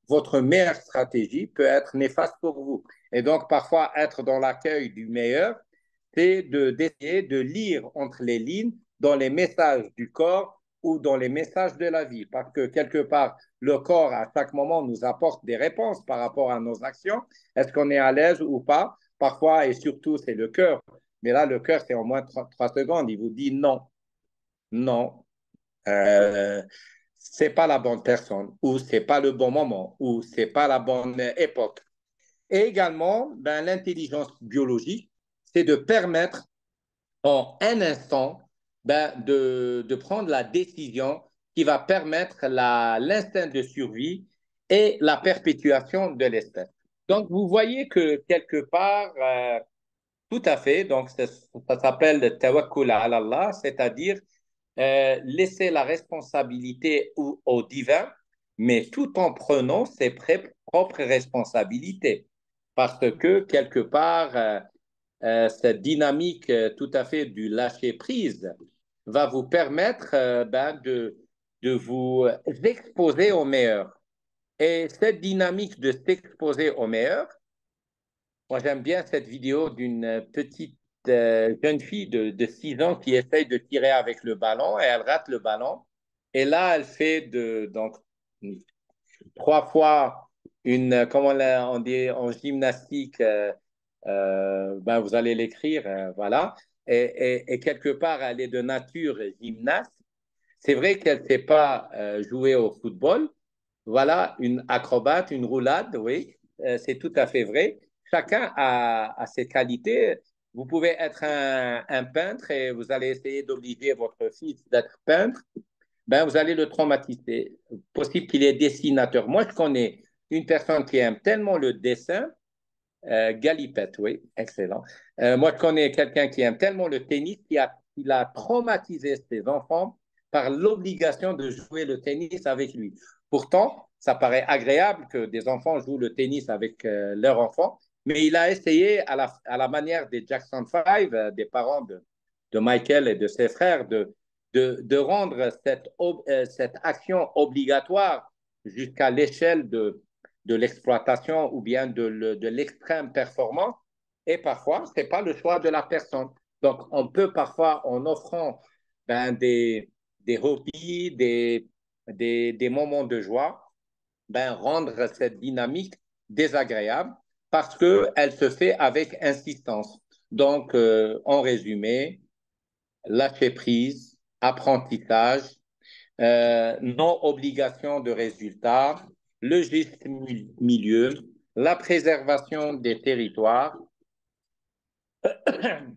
votre meilleure stratégie peut être néfaste pour vous. Et donc, parfois, être dans l'accueil du meilleur, c'est d'essayer de lire entre les lignes dans les messages du corps ou dans les messages de la vie. Parce que quelque part, le corps, à chaque moment, nous apporte des réponses par rapport à nos actions. Est-ce qu'on est à l'aise ou pas? Parfois, et surtout, c'est le cœur. Mais là, le cœur, c'est en moins de 3 secondes. Il vous dit non, non. Euh, c'est pas la bonne personne, ou c'est pas le bon moment, ou c'est pas la bonne époque. Et également, ben, l'intelligence biologique, c'est de permettre en un instant ben, de prendre la décision qui va permettre l'instinct de survie et la perpétuation de l'espèce. Donc, vous voyez que quelque part, tout à fait, donc ça s'appelle le tawakkul ala Allah, c'est-à-dire laisser la responsabilité au divin, mais tout en prenant ses propres responsabilités. Parce que quelque part, cette dynamique tout à fait du lâcher-prise va vous permettre ben, de vous exposer au meilleur. Et cette dynamique de s'exposer au meilleur, moi j'aime bien cette vidéo d'une petite jeune fille de 6 ans qui essaye de tirer avec le ballon et elle rate le ballon. Et là, elle fait donc 3 fois comment on dit en gymnastique, ben, vous allez l'écrire, voilà. Et quelque part, elle est de nature gymnaste. C'est vrai qu'elle ne sait pas jouer au football. Voilà, une acrobate, une roulade, oui, c'est tout à fait vrai. Chacun a ses qualités. Vous pouvez être un peintre et vous allez essayer d'obliger votre fils d'être peintre, ben, vous allez le traumatiser. Possible qu'il est dessinateur. Moi, je connais une personne qui aime tellement le dessin, Galipette, oui, excellent. Moi, je connais quelqu'un qui aime tellement le tennis qu'il a traumatisé ses enfants par l'obligation de jouer le tennis avec lui. Pourtant, ça paraît agréable que des enfants jouent le tennis avec leurs enfants, mais il a essayé à la manière des Jackson 5, des parents de Michael et de ses frères, de rendre cette action obligatoire jusqu'à l'échelle de l'exploitation ou bien de l'extrême performance. Et parfois, ce n'est pas le choix de la personne. Donc, on peut parfois, en offrant ben, des hobbies, des moments de joie, ben, rendre cette dynamique désagréable parce qu'elle se fait avec insistance. Donc, en résumé, lâcher prise, apprentissage, non-obligation de résultat, le juste milieu, la préservation des territoires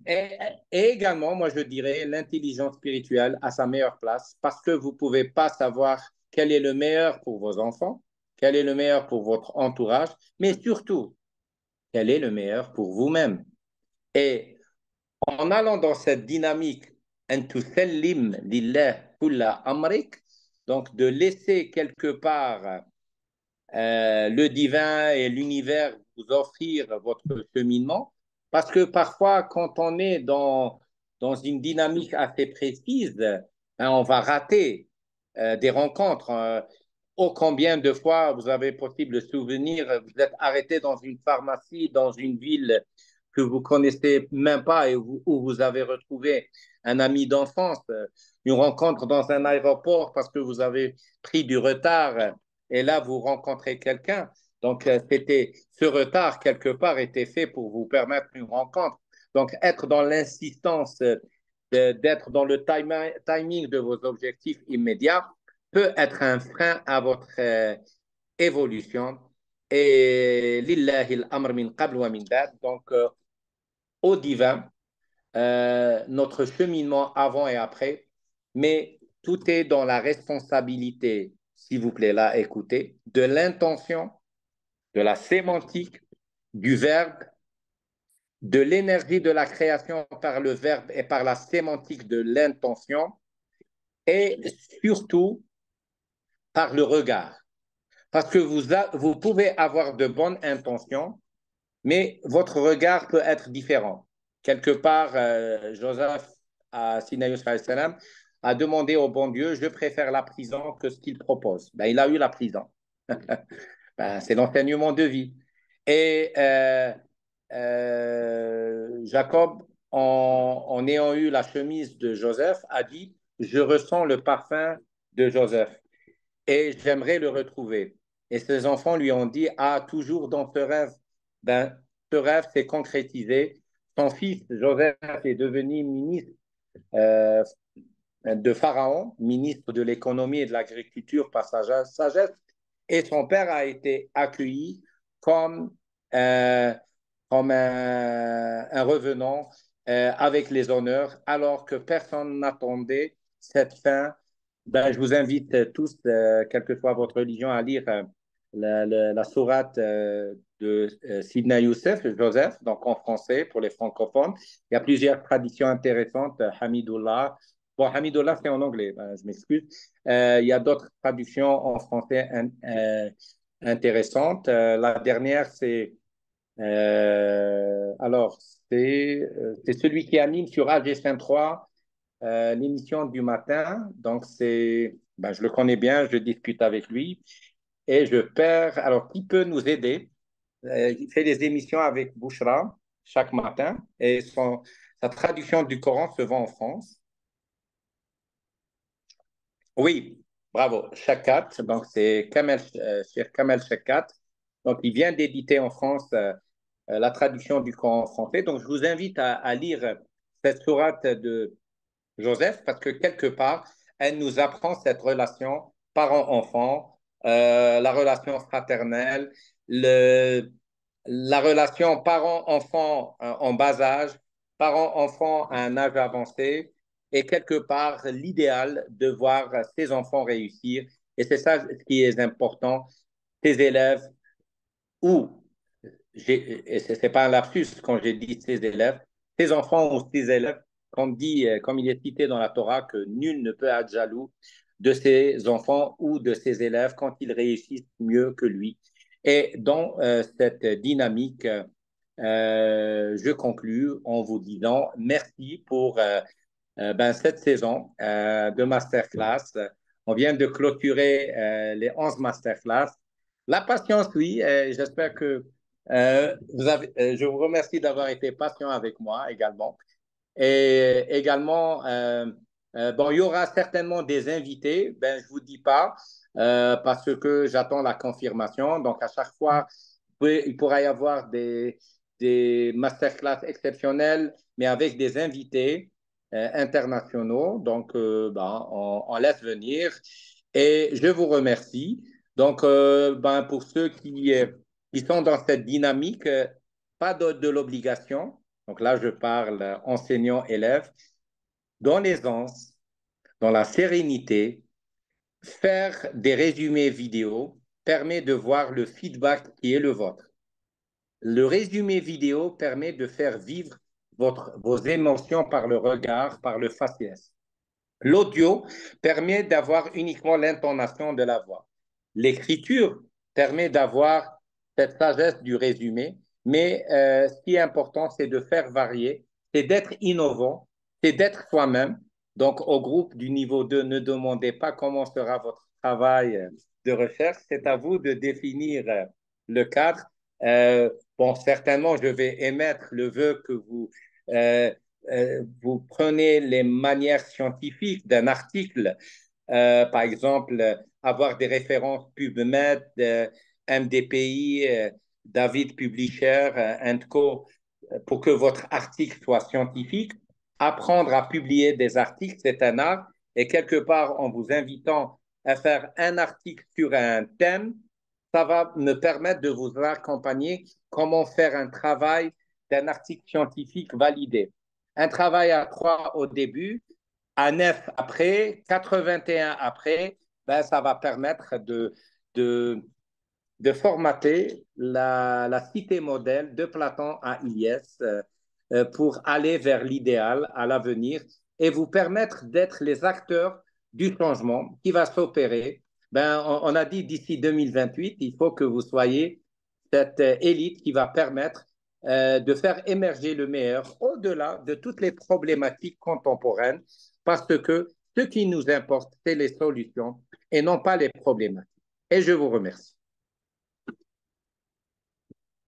et, et également, moi je dirais, l'intelligence spirituelle à sa meilleure place parce que vous ne pouvez pas savoir quel est le meilleur pour vos enfants, quel est le meilleur pour votre entourage, mais surtout, quel est le meilleur pour vous-même. Et en allant dans cette dynamique, en tusallim lillah kulla amrik, donc de laisser quelque part le divin et l'univers vous offrir votre cheminement. Parce que parfois, quand on est dans une dynamique assez précise, hein, on va rater des rencontres. Oh, combien de fois vous avez possible souvenir, vous êtes arrêté dans une pharmacie, dans une ville que vous connaissez même pas et où vous avez retrouvé un ami d'enfance, une rencontre dans un aéroport parce que vous avez pris du retard et là, vous rencontrez quelqu'un. Donc, ce retard, quelque part, était fait pour vous permettre une rencontre. Donc, être dans l'insistance d'être dans le timing de vos objectifs immédiats peut être un frein à votre évolution. Et lillahi al-amr min qabl wa min ba'd. Donc, au divin, notre cheminement avant et après, mais tout est dans la responsabilité, s'il vous plaît, là, écoutez, de l'intention, de la sémantique, du verbe, de l'énergie de la création par le verbe et par la sémantique de l'intention, et surtout par le regard. Parce que vous pouvez avoir de bonnes intentions, mais votre regard peut être différent. Quelque part, Joseph à Sinaï salam a demandé au bon Dieu, je préfère la prison que ce qu'il propose. Ben, il a eu la prison. Ben, c'est l'enseignement de vie. Et Jacob, en ayant eu la chemise de Joseph, a dit, je ressens le parfum de Joseph et j'aimerais le retrouver. Et ses enfants lui ont dit, ah, toujours dans ce rêve. Ben, ce rêve s'est concrétisé. Son fils, Joseph, est devenu ministre, euh, de Pharaon, ministre de l'économie et de l'agriculture par sa sagesse, et son père a été accueilli comme, euh, comme un revenant avec les honneurs, alors que personne n'attendait cette fin. Ben, je vous invite tous, quelle que soit votre religion, à lire la sourate de Sidna Youssef, Joseph, donc en français pour les francophones. Il y a plusieurs traditions intéressantes, Hamidullah. Bon, Hamidullah, c'est en anglais, ben, je m'excuse. Il y a d'autres traductions en français intéressantes. La dernière, c'est alors, c'est celui qui anime sur AG3 l'émission du matin. Donc, ben, je le connais bien, je discute avec lui et je perds. Alors, qui peut nous aider? Il fait des émissions avec Bouchra chaque matin et sa traduction du Coran se vend en France. Oui, bravo, Chakat. Donc, c'est Cheikh Kamel Chakat. Donc, il vient d'éditer en France la traduction du Coran en français. Donc, je vous invite à lire cette sourate de Joseph parce que quelque part, elle nous apprend cette relation parent-enfant, la relation fraternelle, la relation parent-enfant en bas âge, parent-enfant à un âge avancé, et quelque part l'idéal de voir ses enfants réussir. Et c'est ça ce qui est important. Tes élèves, ou, et ce n'est pas un lapsus quand j'ai dit ses élèves, tes enfants ou tes élèves, comme dit, comme il est cité dans la Torah, que nul ne peut être jaloux de ses enfants ou de ses élèves quand ils réussissent mieux que lui. Et dans cette dynamique, je conclus en vous disant merci pour ben, cette saison de masterclass. On vient de clôturer les 11 masterclass. La patience, oui, j'espère que je vous remercie d'avoir été patient avec moi également. Et également, bon, il y aura certainement des invités. Ben, je ne vous dis pas parce que j'attends la confirmation. Donc, à chaque fois, il pourra y avoir des masterclass exceptionnels, mais avec des invités internationaux. Donc, ben, on laisse venir. Et je vous remercie. Donc, ben, pour ceux qui sont dans cette dynamique, pas de l'obligation. Donc là, je parle enseignant-élève, dans l'aisance, dans la sérénité, faire des résumés vidéo permet de voir le feedback qui est le vôtre. Le résumé vidéo permet de faire vivre vos émotions par le regard, par le faciès. L'audio permet d'avoir uniquement l'intonation de la voix. L'écriture permet d'avoir cette sagesse du résumé, mais ce qui est important, c'est de faire varier, c'est d'être innovant, c'est d'être soi-même. Donc, au groupe du niveau 2, ne demandez pas comment sera votre travail de recherche, c'est à vous de définir le cadre. Euh, bon, certainement, je vais émettre le vœu que euh, vous prenez les manières scientifiques d'un article, par exemple, avoir des références PubMed, MDPI, David Publisher, Co, pour que votre article soit scientifique. Apprendre à publier des articles, c'est un art. Et quelque part, en vous invitant à faire un article sur un thème, ça va me permettre de vous accompagner comment faire un travail d'un article scientifique validé. Un travail à 3 au début, à 9 après, 81 après, ben, ça va permettre de, de formater la cité modèle de Platon à Ilyes pour aller vers l'idéal à l'avenir et vous permettre d'être les acteurs du changement qui va s'opérer. Ben, on a dit d'ici 2028, il faut que vous soyez cette élite qui va permettre de faire émerger le meilleur au-delà de toutes les problématiques contemporaines, parce que ce qui nous importe, c'est les solutions et non pas les problématiques. Et je vous remercie.